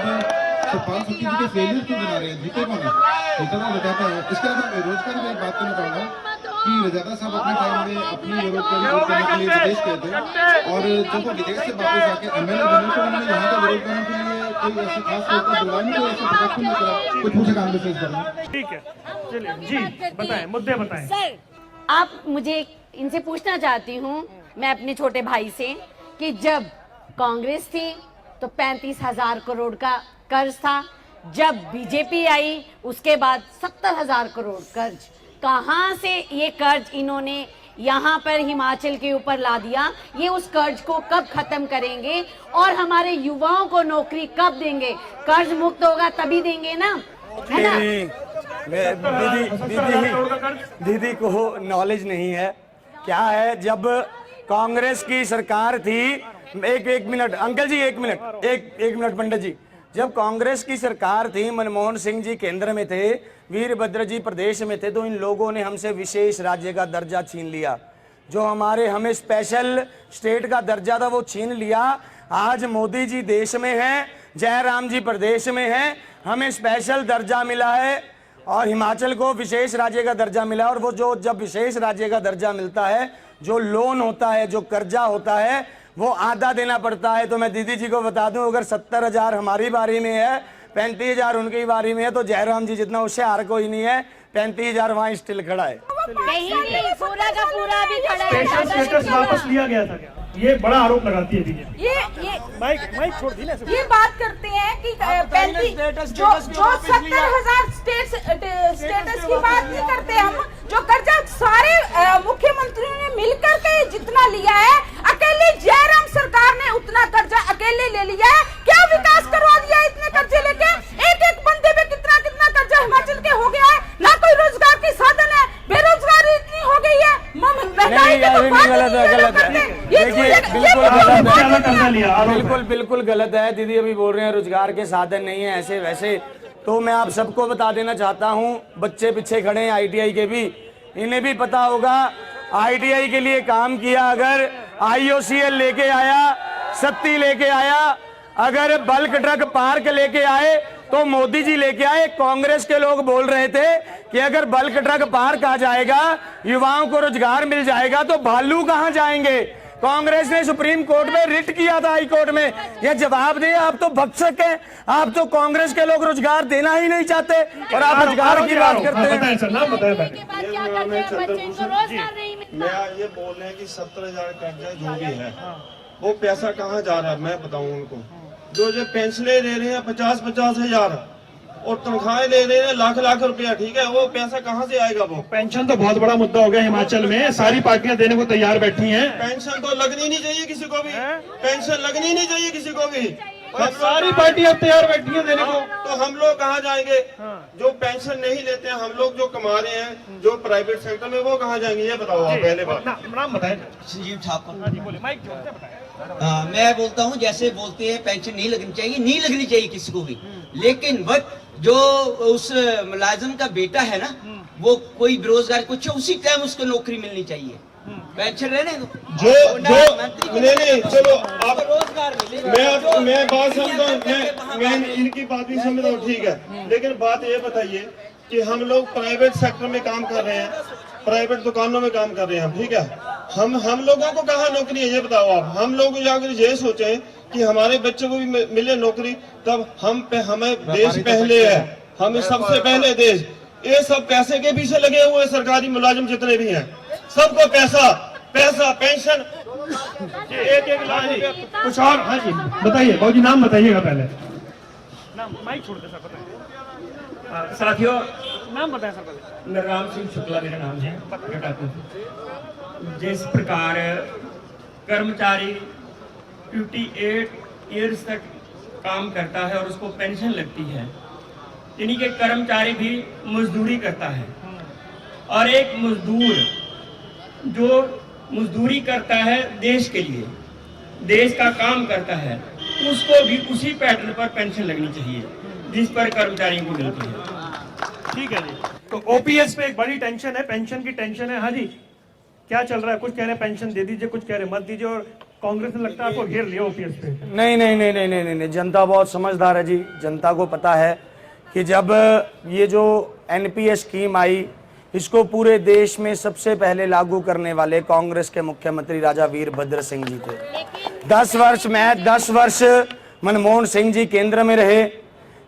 सतपाल सत्ती जी के फेलियर क्यों बना रहे हैं? जीते कौन है? जीता तो रजादा है। इसके अलावा बेरोजगारी में एक बात करना चाहूँगा कि रजादा साहब अपने टाइम में अपनी बेरोजगारी दूर करने के लिए विदेश गए थे, और जब वो विदेश से वापस आके MLA बने तो उन्होंने यहाँ के बेरोजगारों के लिए कोई ऐसी खास व्यवस्था दिलवाई नहीं, कोई ऐसा प्रोटेक्शन नहीं करा। कुछ पूछे कांग्रेस इस बारे में? ठीक है, चलिए जी बताएं, मुद्दे बताएं। सर, आप मुझे इनसे पूछना चाहती हूँ, मैं अपने छोटे भाई से, कि जब कांग्रेस थी तो 35,000 करोड़ का कर्ज था, जब बीजेपी आई उसके बाद 70,000 करोड़ कर्ज। कहाँ से ये कर्ज इन्होंने यहाँ पर हिमाचल के ऊपर ला दिया? ये उस कर्ज को कब खत्म करेंगे और हमारे युवाओं को नौकरी कब देंगे? कर्ज मुक्त होगा तभी देंगे ना, है ना? दीदी को नॉलेज नहीं है। क्या है, जब कांग्रेस की सरकार थी, एक मिनट अंकल जी, एक मिनट पंडित जी, जब कांग्रेस की सरकार थी, मनमोहन सिंह जी केंद्र में थे, वीरभद्र जी प्रदेश में थे, तो इन लोगों ने हमसे विशेष राज्य का दर्जा छीन लिया। जो हमें स्पेशल स्टेट का दर्जा था वो छीन लिया। आज मोदी जी देश में हैं, जयराम जी प्रदेश में हैं, हमें स्पेशल दर्जा मिला है और हिमाचल को विशेष राज्य का दर्जा मिला। और वो जो जब विशेष राज्य का दर्जा मिलता है, जो लोन होता है, जो कर्जा होता है, वो आधा देना पड़ता है। तो मैं दीदी जी को बता दूं, अगर 70,000 हमारी बारी में है, 35,000 उनकी बारी में है, तो जयराम जी जितना होशियार कोई नहीं है। 35,000 वहाँ स्टिल खड़ा है। कहीं नहीं, पूरा का पूरा भी खड़ा है। स्पेशल स्टेटस वापस लिया गया था क्या? ये बड़ा आरोप लगाती है बीजेपी। ये माइक छोड़ दी ना। ये बात करते हैं कि 35 जो 70,000 स्टेटस की बात नहीं करते हम, जो कर्जा सारे मुख्यमंत्रियों ने मिलकर के जितना लिया है, अकेले जयराम सरकार ने उतना कर्जा अकेले ले लिया है। क्या विकास करवा दिया है इतने कर्जे लेके? एक बंदे पे कितना कर्जा हिमाचल के हो गया है, ना कोई रोजगार की साधन है, बेरोजगारी इतनी हो गई है, महंगाई की तो बात बिल्कुल गलत है। दीदी अभी बोल रहे हैं रोजगार के साधन नहीं है, ऐसे वैसे। तो मैं आप सबको बता देना चाहता हूं, बच्चे पीछे खड़े हैं ITI के भी, इन्हें भी पता होगा। ITI के लिए काम किया, अगर IOCL लेके आया, सत्ती लेके आया, अगर बल्क ड्रग पार्क लेके आए तो मोदी जी लेके आए। कांग्रेस के लोग बोल रहे थे कि अगर बल्क ड्रग पार्क आ जाएगा, युवाओं को रोजगार मिल जाएगा, तो भालू कहां जाएंगे? कांग्रेस ने सुप्रीम कोर्ट में रिट किया था, हाई कोर्ट में। यह जवाब दे, आप तो भक्षक हैं, आप तो कांग्रेस के लोग रोजगार देना ही नहीं चाहते और आप रोजगार की बात करते हैं। मैं ये बोल रहे हैं कि 70,000 कर्जा जो भी है, वो पैसा कहाँ जा रहा है मैं बताऊं उनको। जो पेंशनें दे रहे हैं 50-50 हजार और तनख्वाहें ले रहे हैं लाख रुपया, ठीक है, वो पैसा कहाँ से आएगा? वो पेंशन तो बहुत बड़ा मुद्दा हो गया हिमाचल में, सारी पार्टियां देने को तैयार बैठी हैं। पेंशन तो लगनी नहीं चाहिए किसी को भी, पेंशन लगनी नहीं चाहिए किसी को भी। सारी पार्टी अब तैयार बैठी है देने को। तो हम लोग कहाँ जाएंगे? जो पेंशन नहीं लेते हैं, हम लोग जो कमा रहे हैं जो प्राइवेट सेक्टर में, वो कहाँ जाएंगे ये बताओ आप पहले बात। नाम बताएं। संजीव ठाकुर। हाँ जी बोले, माइक जोर से बताएं। मैं बोलता हूँ, जैसे बोलते हैं पेंशन नहीं लगनी चाहिए, नहीं लगनी चाहिए किसी को भी, लेकिन वक्त जो उस मुलाजिम का बेटा है ना, वो कोई बेरोजगार कुछ है, उसी टाइम उसको नौकरी मिलनी चाहिए। पेंशन रहने दो, जो नहीं चलो आप रोजगार मिले। मैं बात समझता हूँ, मैं इनकी बात भी समझता हूँ, ठीक है, लेकिन बात ये बताइए कि हम लोग प्राइवेट सेक्टर में काम कर रहे हैं, प्राइवेट दुकानों में काम कर रहे हैं, ठीक है, हम लोगों को कहाँ नौकरी है ये बताओ आप। हम लोग अगर ये सोचें कि हमारे बच्चों को भी मिले नौकरी, तब हमें देश पहले है, हमें सबसे पहले देश। ये सब पैसे के पीछे लगे हुए सरकारी मुलाजिम जितने भी हैं, सबको पैसा पैसा पेंशन एक लाख कुछ और। हाँ जी बताइए बाबू जी, नाम बताइएगा पहले। नाम माइक छोड़ दे सर, बताइए। साथियों, नाम बताएं सर पहले। नरराम सिंह शुक्ला मेरा नाम है। जिस प्रकार कर्मचारी 58 ईयर्स तक काम करता है और उसको पेंशन लगती है, यानी कि कर्मचारी भी मजदूरी करता है, और एक मजदूर जो मजदूरी करता है देश के लिए, देश का काम करता है, उसको भी उसी पैटर्न पर पेंशन लगनी चाहिए जिस पर कर्मचारियों को मिलती है। ठीक है जी। तो ओपीएस पे एक बड़ी टेंशन है, पेंशन की टेंशन है। हाँ जी क्या चल रहा है? कुछ कह रहे हैं पेंशन दे दीजिए, कुछ कह रहे हैं मत दीजिए, और कांग्रेस ने लगता है आपको घेर लिया ओपीएस पे। नहीं नहीं नहीं नहीं नहीं नहीं, जनता बहुत समझदार है जी। जनता को पता है कि जब ये जो एनपीएस स्कीम आई, इसको पूरे देश में सबसे पहले लागू करने वाले कांग्रेस के मुख्यमंत्री राजा वीरभद्र सिंह जी थे। 10 वर्ष मनमोहन सिंह जी केंद्र में रहे,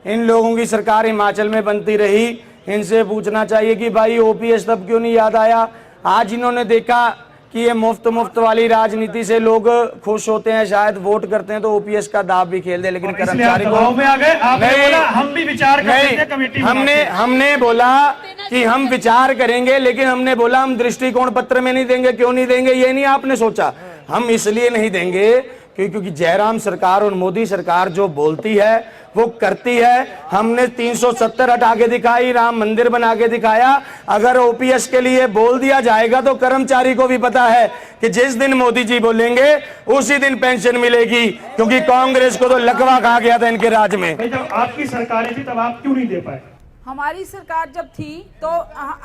इन लोगों की सरकार हिमाचल में बनती रही। इनसे पूछना चाहिए कि भाई ओपीएस तब क्यों नहीं याद आया। आज इन्होंने देखा कि ये मुफ्त वाली राजनीति से लोग खुश होते हैं, शायद वोट करते हैं, तो ओपीएस का दाव भी खेल दे। लेकिन कर्मचारी को में आ गए, आपने बोला हम भी विचार करेंगे कमेटी में। हमने बोला कि हम विचार करेंगे, लेकिन हमने बोला हम दृष्टिकोण पत्र में नहीं देंगे। क्यों नहीं देंगे ये नहीं आपने सोचा। हम इसलिए नहीं देंगे क्योंकि जयराम सरकार और मोदी सरकार जो बोलती है वो करती है। हमने 370 हटा के दिखाई, राम मंदिर बना के दिखाया। अगर ओपीएस के लिए बोल दिया जाएगा तो कर्मचारी को भी पता है कि जिस दिन मोदी जी बोलेंगे उसी दिन पेंशन मिलेगी, क्योंकि कांग्रेस को तो लकवा कहा गया था इनके राज में। जब आपकी सरकारें थी तब आप क्यों नहीं दे पाए? हमारी सरकार जब थी तो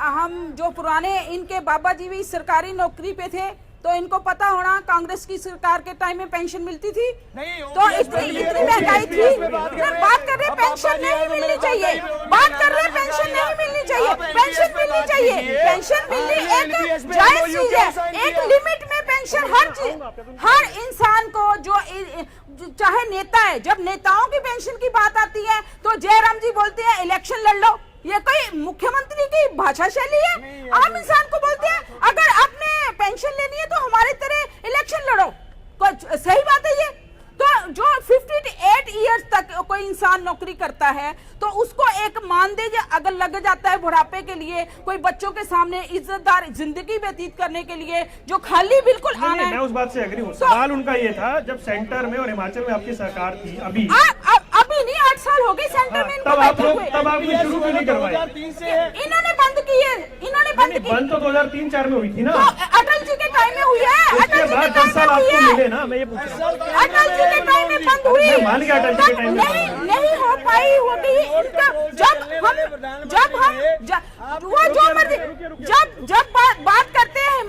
हम जो पुराने इनके बाबा जी भी सरकारी नौकरी पे थे, तो इनको पता होना कांग्रेस की सरकार के टाइम में पेंशन मिलती थी। तो इतनी महंगाई थी। बात कर रहे पेंशन नहीं मिलनी चाहिए, बात कर रहे पेंशन नहीं मिलनी चाहिए, पेंशन मिलनी चाहिए। पेंशन मिलनी एक जायज चीज है, एक लिमिट में पेंशन हर इंसान को, जो चाहे नेता है, जब नेताओं की पेंशन की बात आती है तो जयराम जी बोलते हैं इलेक्शन लड़ लो। ये कोई मुख्यमंत्री की भाषा शैली है? आम इंसान को बोलते हैं अगर आपने पेंशन लेनी है तो हमारी तरह इलेक्शन लड़ो। सही बात है ये। तो जो 58 ईयर्स तक कोई इंसान नौकरी करता है तो उसको एक मानदेय अगर लग जाता है बुढ़ापे के लिए, कोई बच्चों के सामने इज्जतदार जिंदगी व्यतीत करने के लिए, जो खाली बिल्कुल आना है। मैं उस बात से एग्री हूँ। सवाल उनका ये था जब सेंटर में और हिमाचल में आपकी सरकार थी, अभी नहीं 8 साल हो गए सेंटर में इनको बैठे हुए। तब आपने शुरू क्यों नहीं करवाई? इन्होंने बंद की है, इन्होंने बंद की। बंद तो 2003-4 में हुई थी ना। तो अटल जी के टाइम में हुई है। उसके बाद 10 साल आपको मिले ना, मैं ये पूछ रहा हूँ। अटल जी के टाइम में बंद हुई। मान गया अटल जी के टाइम में नहीं हो पाई होगी इनका। जब बात करते हैं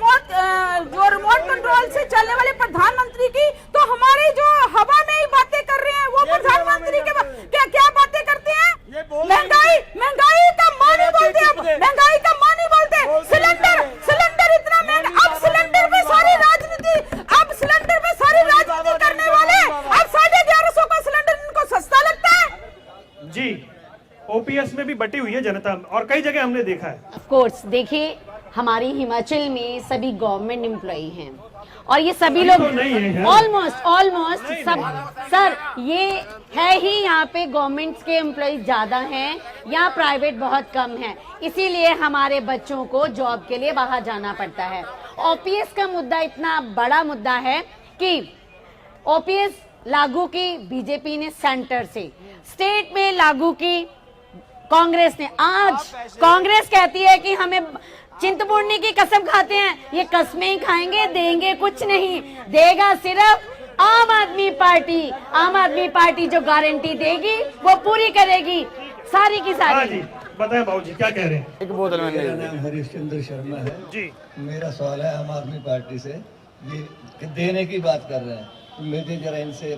जो रिमोट कंट्रोल से चलने वाले प्रधानमंत्री की, तो हमारे जो हवा में ही बातें कर रहे हैं वो प्रधानमंत्री के क्या बातें करते हैं? महंगाई का मां नहीं बोलते, अब महंगाई का मां नहीं बोलते। सिलेंडर इतना महंगा, अब सिलेंडर पे सारी राजनीति करने वाले, अब 1150 का सिलेंडर इनको सस्ता लगता है जी। ओपीएस में भी बटी हुई है जनता, और कई जगह हमने देखा है। ऑफ कोर्स देखिए, हमारे हिमाचल में सभी गवर्नमेंट एम्प्लॉई हैं और ये सभी लोग ऑलमोस्ट सब। सर ये है ही, यहाँ पे गवर्नमेंट के एम्प्लॉय ज्यादा हैं, यहाँ प्राइवेट बहुत कम है, इसीलिए हमारे बच्चों को जॉब के लिए बाहर जाना पड़ता है। ओपीएस का मुद्दा इतना बड़ा मुद्दा है कि ओपीएस लागू की बीजेपी ने सेंटर से, स्टेट में लागू की कांग्रेस ने। आज कांग्रेस कहती है कि हमें चिंतपूर्णी की कसम खाते हैं, ये कसमें ही खाएंगे, देंगे कुछ नहीं, देगा सिर्फ आम आदमी पार्टी। आम आदमी पार्टी जो गारंटी देगी वो पूरी करेगी, सारी की हाँ सारी। जी बताएं बाबूजी क्या कह रहे हैं। एक बोतल में मेरा नाम हरिश्चंद्र शर्मा है जी। मेरा सवाल है आम आदमी पार्टी से, ये देने की बात कर रहे हैं, तो मुझे जरा इनसे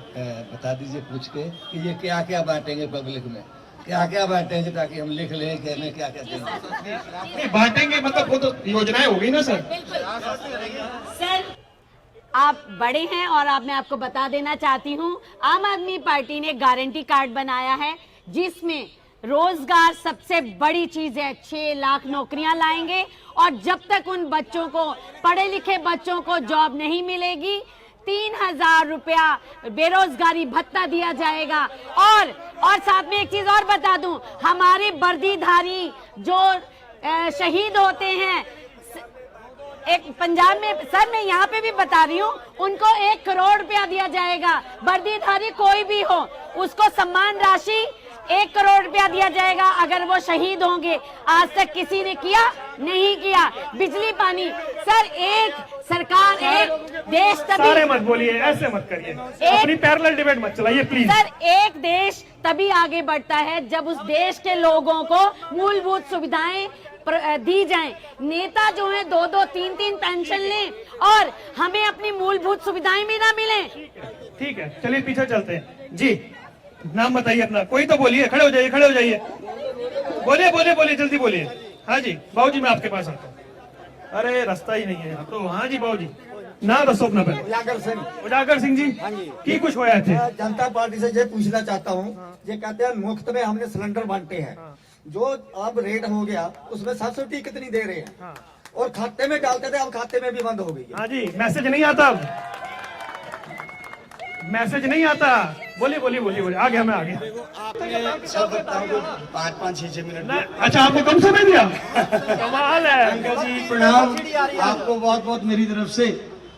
बता दीजिए पूछ के कि ये क्या क्या बांटेंगे पब्लिक में, क्या क्या बांटेंगे, ताकि हम लिख लें कि हमें क्या क्या देंगे। बांटेंगे मतलब वो तो योजनाएं होगी ना सर। सर आप बड़े हैं और मैं आपको बता देना चाहती हूँ, आम आदमी पार्टी ने गारंटी कार्ड बनाया है जिसमें रोजगार सबसे बड़ी चीज है। 6 लाख नौकरियां लाएंगे और जब तक उन बच्चों को, पढ़े लिखे बच्चों को जॉब नहीं मिलेगी, 3000 रुपया बेरोजगारी भत्ता दिया जाएगा। और साथ में एक चीज और बता दूं, हमारे वर्दीधारी जो शहीद होते हैं एक पंजाब में, सर मैं यहाँ पे भी बता रही हूँ, उनको 1 करोड़ रुपया दिया जाएगा। वर्दीधारी कोई भी हो उसको सम्मान राशि 1 करोड़ रुपया दिया जाएगा अगर वो शहीद होंगे। आज तक किसी ने किया नहीं किया। बिजली पानी, सर एक सरकार, एक देश तभी, सारे मत बोलिए, ऐसे मत करिए, अपनी पैरेलल डिबेट मत चलाइए प्लीज। सर एक देश तभी आगे बढ़ता है जब उस देश के लोगों को मूलभूत सुविधाएं दी जाएं। नेता जो है 2-2, 3-3 पेंशन लें और हमें अपनी मूलभूत सुविधाएं भी ना मिले। ठीक है चलिए पीछे चलते हैं जी। नाम बताइए अपना, कोई तो बोलिए, खड़े हो जाइए, खड़े हो जाइए, बोलिए बोलिए बोलिए, जल्दी बोलिए। हाँ जी बाबूजी मैं आपके पास आता हूँ। अरे रास्ता ही नहीं है यहाँ तो। हाँ जी बाबूजी ना दसो अपना पहले। उजागर सिंह जी की कुछ होया थे। जनता पार्टी से ये पूछना चाहता हूँ, ये कहते हैं मुफ्त में हमने सिलेंडर बांटे हैं, जो अब रेट हो गया उसमें सब्सिडी कितनी दे रहे हैं, और खाते में डालते थे, अब खाते में भी बंद हो गई है। हाँ जी मैसेज नहीं आता, अब मैसेज नहीं आता। बोलिए बोलिए बोलिए बोलिए, आगे हमें आगे। सब 5-6 मिनट। अच्छा आपने कम समय दिया, कमाल है। अंकल जी प्रणाम आपको बहुत बहुत मेरी तरफ से।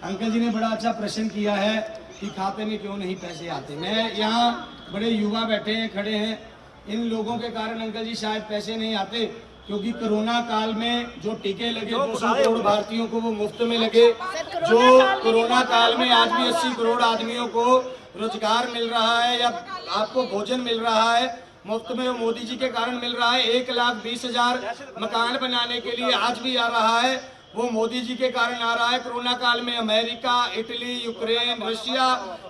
अंकल जी ने बड़ा अच्छा प्रश्न किया है कि खाते में क्यों नहीं पैसे आते। मैं यहाँ बड़े युवा बैठे हैं, खड़े हैं, इन लोगों के कारण अंकल जी शायद पैसे नहीं आते, क्योंकि कोरोना काल में जो टीके लगे 200 करोड़ भारतीयों को वो मुफ्त में लगे। जो कोरोना काल में आज भी 80 करोड़ आदमियों को रोजगार मिल रहा है या आपको भोजन मिल रहा है मुफ्त में, वो मोदी जी के कारण मिल रहा है। 1,20,000 मकान बनाने के लिए आज भी आ रहा है, वो मोदी जी के कारण आ रहा है। कोरोना काल में अमेरिका, इटली, यूक्रेन, रशिया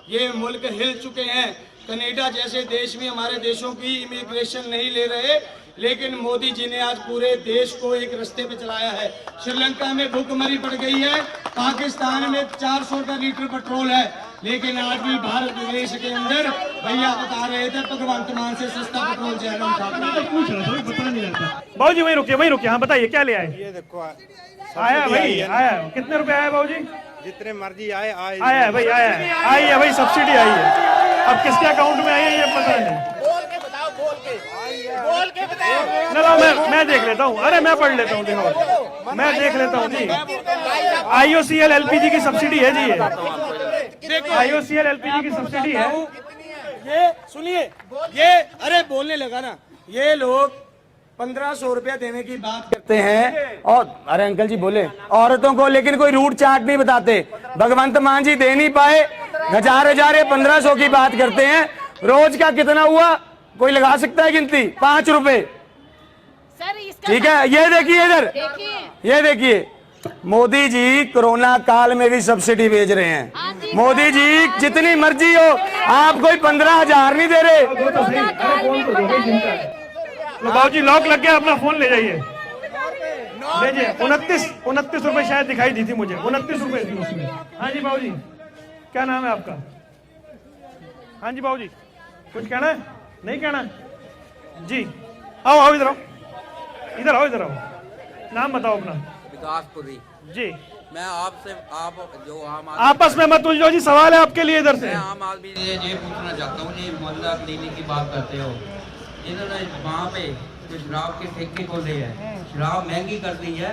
ये मुल्क हिल चुके हैं। कनाडा जैसे देश भी हमारे देशों की इमिग्रेशन नहीं ले रहे, लेकिन मोदी जी ने आज पूरे देश को एक रास्ते पे चलाया है। श्रीलंका में भूखमरी पड़ गई है, पाकिस्तान में 400 का लीटर पेट्रोल है, लेकिन आज भी भारत देश के अंदर भैया बता रहे थे भगवंत मान से सस्ता पेट्रोल जयराम बाबू जी वहीं रुकिए, वहीं रुकिए। हाँ बताइए क्या ले आए। ये देखो आया भाई, आया। कितने रुपए आया बाबू जी? जितने मर्जी आए आया है भाई, आया है, आई है भाई, सब्सिडी आई है। अब किसके अकाउंट में आई है ये पता नहीं। ना मैं देख लेता हूँ, अरे मैं पढ़ लेता हूँ, देखो मैं देख लेता हूँ जी। IOCL LPG की सब्सिडी है जी, ये IOCL LPG की सब्सिडी है। ये सुनिए, ये अरे बोलने लगा ना, ये लोग 1500 रुपया देने की बात करते हैं और अरे अंकल जी बोले औरतों को, लेकिन कोई रूट चार्ट नहीं बताते। भगवंत मान जी दे नहीं पाए, हजार 1500 की बात करते हैं। रोज का कितना हुआ कोई लगा सकता है गिनती? 5 रुपए। ठीक है, ये देखिए इधर, ये देखिए मोदी जी कोरोना काल में भी सब्सिडी भेज रहे हैं। मोदी जी जितनी मर्जी हो, आप कोई 15,000 नहीं दे रहे। तो बाबू जी लॉक लग गया, अपना फोन ले जाइए, लीजिए। 29 रुपए शायद दिखाई दी थी मुझे, 29 रुपए थी उसमें। हाँ जी बाबू जी क्या नाम है आपका? हाँ जी बाबू जी कुछ कहना है? नहीं कहना जी? आओ आओ इधर आओ, इधर आओ, इधर आओ। नाम बताओ अपना। विकासपुरी जी। मैं आपसे, आप जो आम आपस में मत उलझो जी, सवाल है आपके लिए इधर से। मैं आम आदमी ये पूछना चाहता हूँ, ये मोहल्ला क्लिनिक की बात करते हो, इन्होंने वहाँ पे जो शराब के ठेके खोले हैं, शराब महंगी कर दी है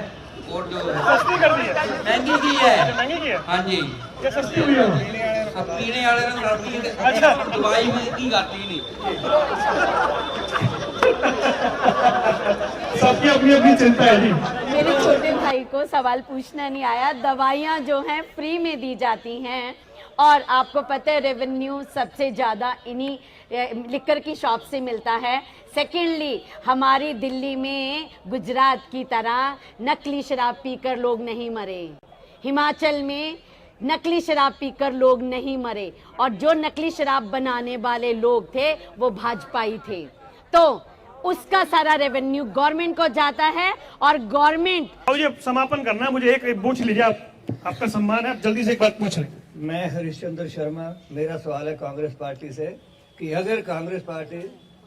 और जो सस्ती कर दी है, महंगी की है। महंगी की है। हाँ जी, ये सस्ती हुई है। अब पीने वाले ने लड़की अच्छा। दवाई में की गाती नहीं। सबकी अपनी अपनी चिंता है जी। मेरे छोटे भाई को सवाल पूछना नहीं आया। दवाइयाँ जो हैं फ्री में दी जाती हैं और आपको पता है रेवेन्यू सबसे ज़्यादा इन्हीं लिकर की शॉप से मिलता है। सेकेंडली हमारी दिल्ली में गुजरात की तरह नकली शराब पीकर लोग नहीं मरे, हिमाचल में नकली शराब पीकर लोग नहीं मरे, और जो नकली शराब बनाने वाले लोग थे वो भाजपाई थे। तो उसका सारा रेवेन्यू गवर्नमेंट को जाता है और गवर्नमेंट। मुझे समापन करना है, मुझे एक पूछ लीजिए आप, आपका सम्मान है, आप जल्दी से एक बात पूछ लें। मैं हरिश्चंद्र शर्मा, मेरा सवाल है कांग्रेस पार्टी से कि अगर कांग्रेस पार्टी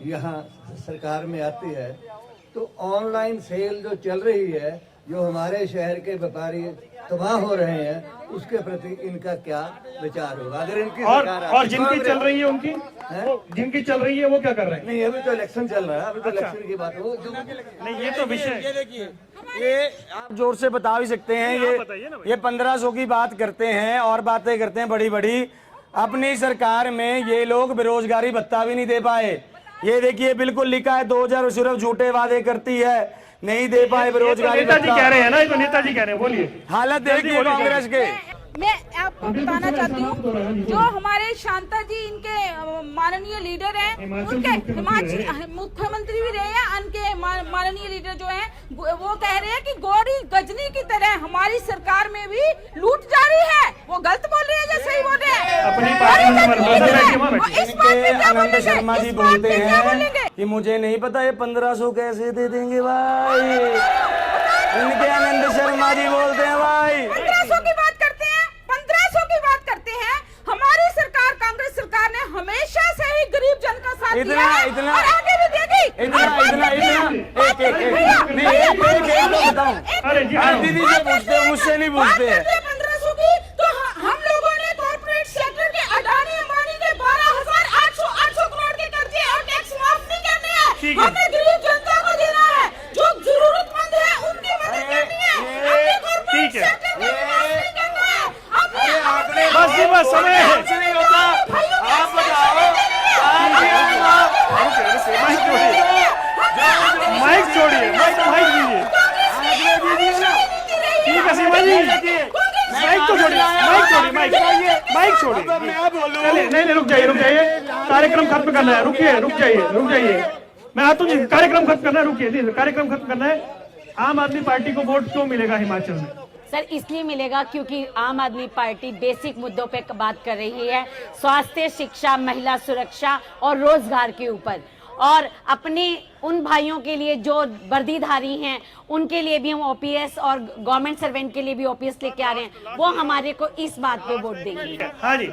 यहाँ सरकार में आती है तो ऑनलाइन सेल जो चल रही है, जो हमारे शहर के व्यापारी तबाह हो रहे हैं, उसके प्रति इनका क्या विचार होगा? अगर इनकी और जिनकी चल रही है उनकी जिनकी चल रही है वो क्या कर रहे हैं? नहीं, अभी तो इलेक्शन चल रहा है, अभी तो इलेक्शन की बात हो। नहीं, ये तो विषय, ये देखिए, ये आप जोर से बता भी सकते हैं। ये 1500 की बात करते हैं और बातें करते हैं बड़ी बड़ी। अपनी सरकार में ये लोग बेरोजगारी भत्ता भी नहीं दे पाए। ये देखिए बिल्कुल लिखा है 2000, सिर्फ झूठे वादे करती है, नहीं दे पाए बेरोजगारी। नेताजी कह रहे हैं ना, ये तो नेताजी कह रहे हैं, बोलिए। हालत देखिए कांग्रेस के। मैं आपको बताना चाहती हूँ, जो हमारे शांता जी इनके माननीय लीडर हैं, उनके हिमाचल मुख्यमंत्री भी रहे हैं, उनके माननीय लीडर जो हैं वो कह रहे हैं कि गौरी गजनी की तरह हमारी सरकार में भी लूट जारी है। वो गलत बोल रहे हैं या सही बोल रहे हैं? आनंद शर्मा जी बोलते हैं कि मुझे नहीं पता ये 1500 कैसे दे देंगे भाई। इनके आनंद शर्मा जी बोलते हैं भाई 1500 की बात करते हैं, 1500 की बात करते हैं। हमारी सरकार, कांग्रेस सरकार ने हमेशा से ही गरीब जन का साथ दिया है और आगे भी देगी। एक बताऊं, दीदी से पूछते हैं, मुझसे नहीं पूछते हैं। 1500 की तो हम लोगों ने कॉर्पोरेट सेक्टर के अडानी अंबानी के 12,800 करोड़ के कर्जे और टैक्स माफ नहीं करने हैं। हमें गरीब जनता को देना है, जो जरूरतमंद है उनकी मदद करनी है। हमने कॉर्पोरेट सेक्टर को माफ नहीं करना है। बस जी, बस समय है। नहीं होता, आप बताओ। माइक छोड़िए, माइक दीजिए। ठीक है सीमा जी, माइक तो छोड़िए, माइक छोड़िए। चलिए, नहीं रुक जाइए, कार्यक्रम खत्म करना है। रुक जाइए। मैं आता हूँ जी, कार्यक्रम खत्म करना है, रुकिए, कार्यक्रम खत्म करना है। आम आदमी पार्टी को वोट क्यों मिलेगा हिमाचल में? सर इसलिए मिलेगा क्योंकि आम आदमी पार्टी बेसिक मुद्दों पे बात कर रही है, स्वास्थ्य, शिक्षा, महिला सुरक्षा और रोजगार के ऊपर। और अपने उन भाइयों के लिए जो वर्दीधारी हैं उनके लिए भी हम ओपीएस और गवर्नमेंट सर्वेंट के लिए भी ओपीएस लेके आ रहे हैं, वो हमारे को इस बात पे वोट देंगे। हाँ जी,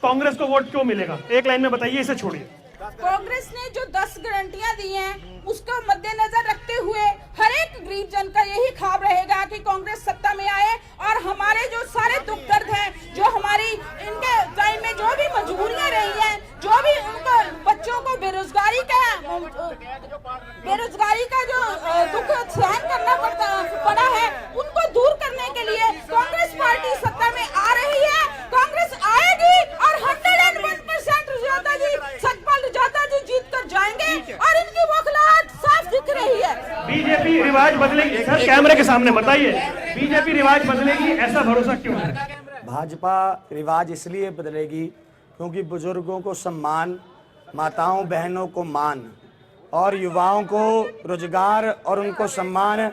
कांग्रेस को वोट क्यों मिलेगा? एक लाइन में बताइए, इसे छोड़िए। कांग्रेस ने जो 10 गारंटियां दी हैं उसको मद्देनजर रखते हुए हर एक गरीब जन का यही ख्वाब रहेगा कि कांग्रेस सत्ता में आए और हमारे जो सारे दुख दर्द हैं, जो हमारी इनके टाइम में जो भी मजबूरियां रही हैं, जो भी उनको बच्चों को बेरोजगारी का जो दुख सहन करना पड़ा है, उनको दूर करने के लिए कांग्रेस पार्टी सत्ता में आ रही है। कांग्रेस आएगी और 101% सतपाल रजादा जी जीत कर जाएंगे और इनकी बौखलाहट साफ दिख रही है। बीजेपी रिवाज बदलेगी? सर कैमरे के सामने बताइए, बीजेपी रिवाज बदलेगी, ऐसा भरोसा क्यों है? भाजपा रिवाज इसलिए बदलेगी क्योंकि बुजुर्गों को सम्मान, माताओं बहनों को मान और युवाओं को रोजगार और उनको सम्मान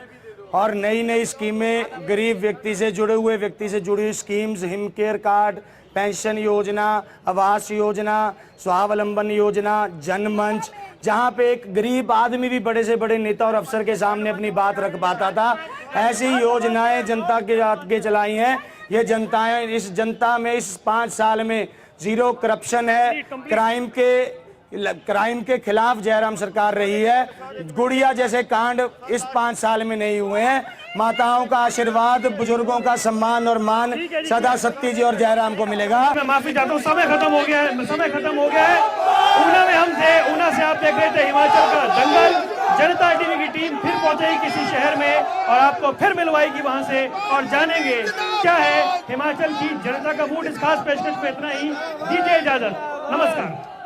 और नई नई स्कीमें, गरीब व्यक्ति से जुड़े हुए व्यक्ति से जुड़ी स्कीम्स, हिमकेयर कार्ड, पेंशन योजना, आवास योजना, स्वावलंबन योजना, जनमंच, जहां पे एक गरीब आदमी भी बड़े से बड़े नेता और अफसर के सामने अपनी बात रख पाता था, ऐसी योजनाएं जनता के आगे चलाई हैं। ये जनताएं, इस जनता में इस 5 साल में जीरो करप्शन है। क्राइम के खिलाफ जयराम सरकार रही है। गुड़िया जैसे कांड इस 5 साल में नहीं हुए हैं। माताओं का आशीर्वाद, बुजुर्गों का सम्मान और मान सदा सत्ती जी और जयराम को मिलेगा। मैं माफी चाहता हूँ, समय खत्म हो गया है। ऊना में हम थे, ऊना से आप देख रहे थे हिमाचल का दंगल। जनता टीवी की टीम फिर पहुंचेगी किसी शहर में और आपको फिर मिलवाएगी वहां से और जानेंगे क्या है हिमाचल की जनता का मूड। इस खास पेशकश में इतना ही, दीजिए इजाजत, नमस्कार।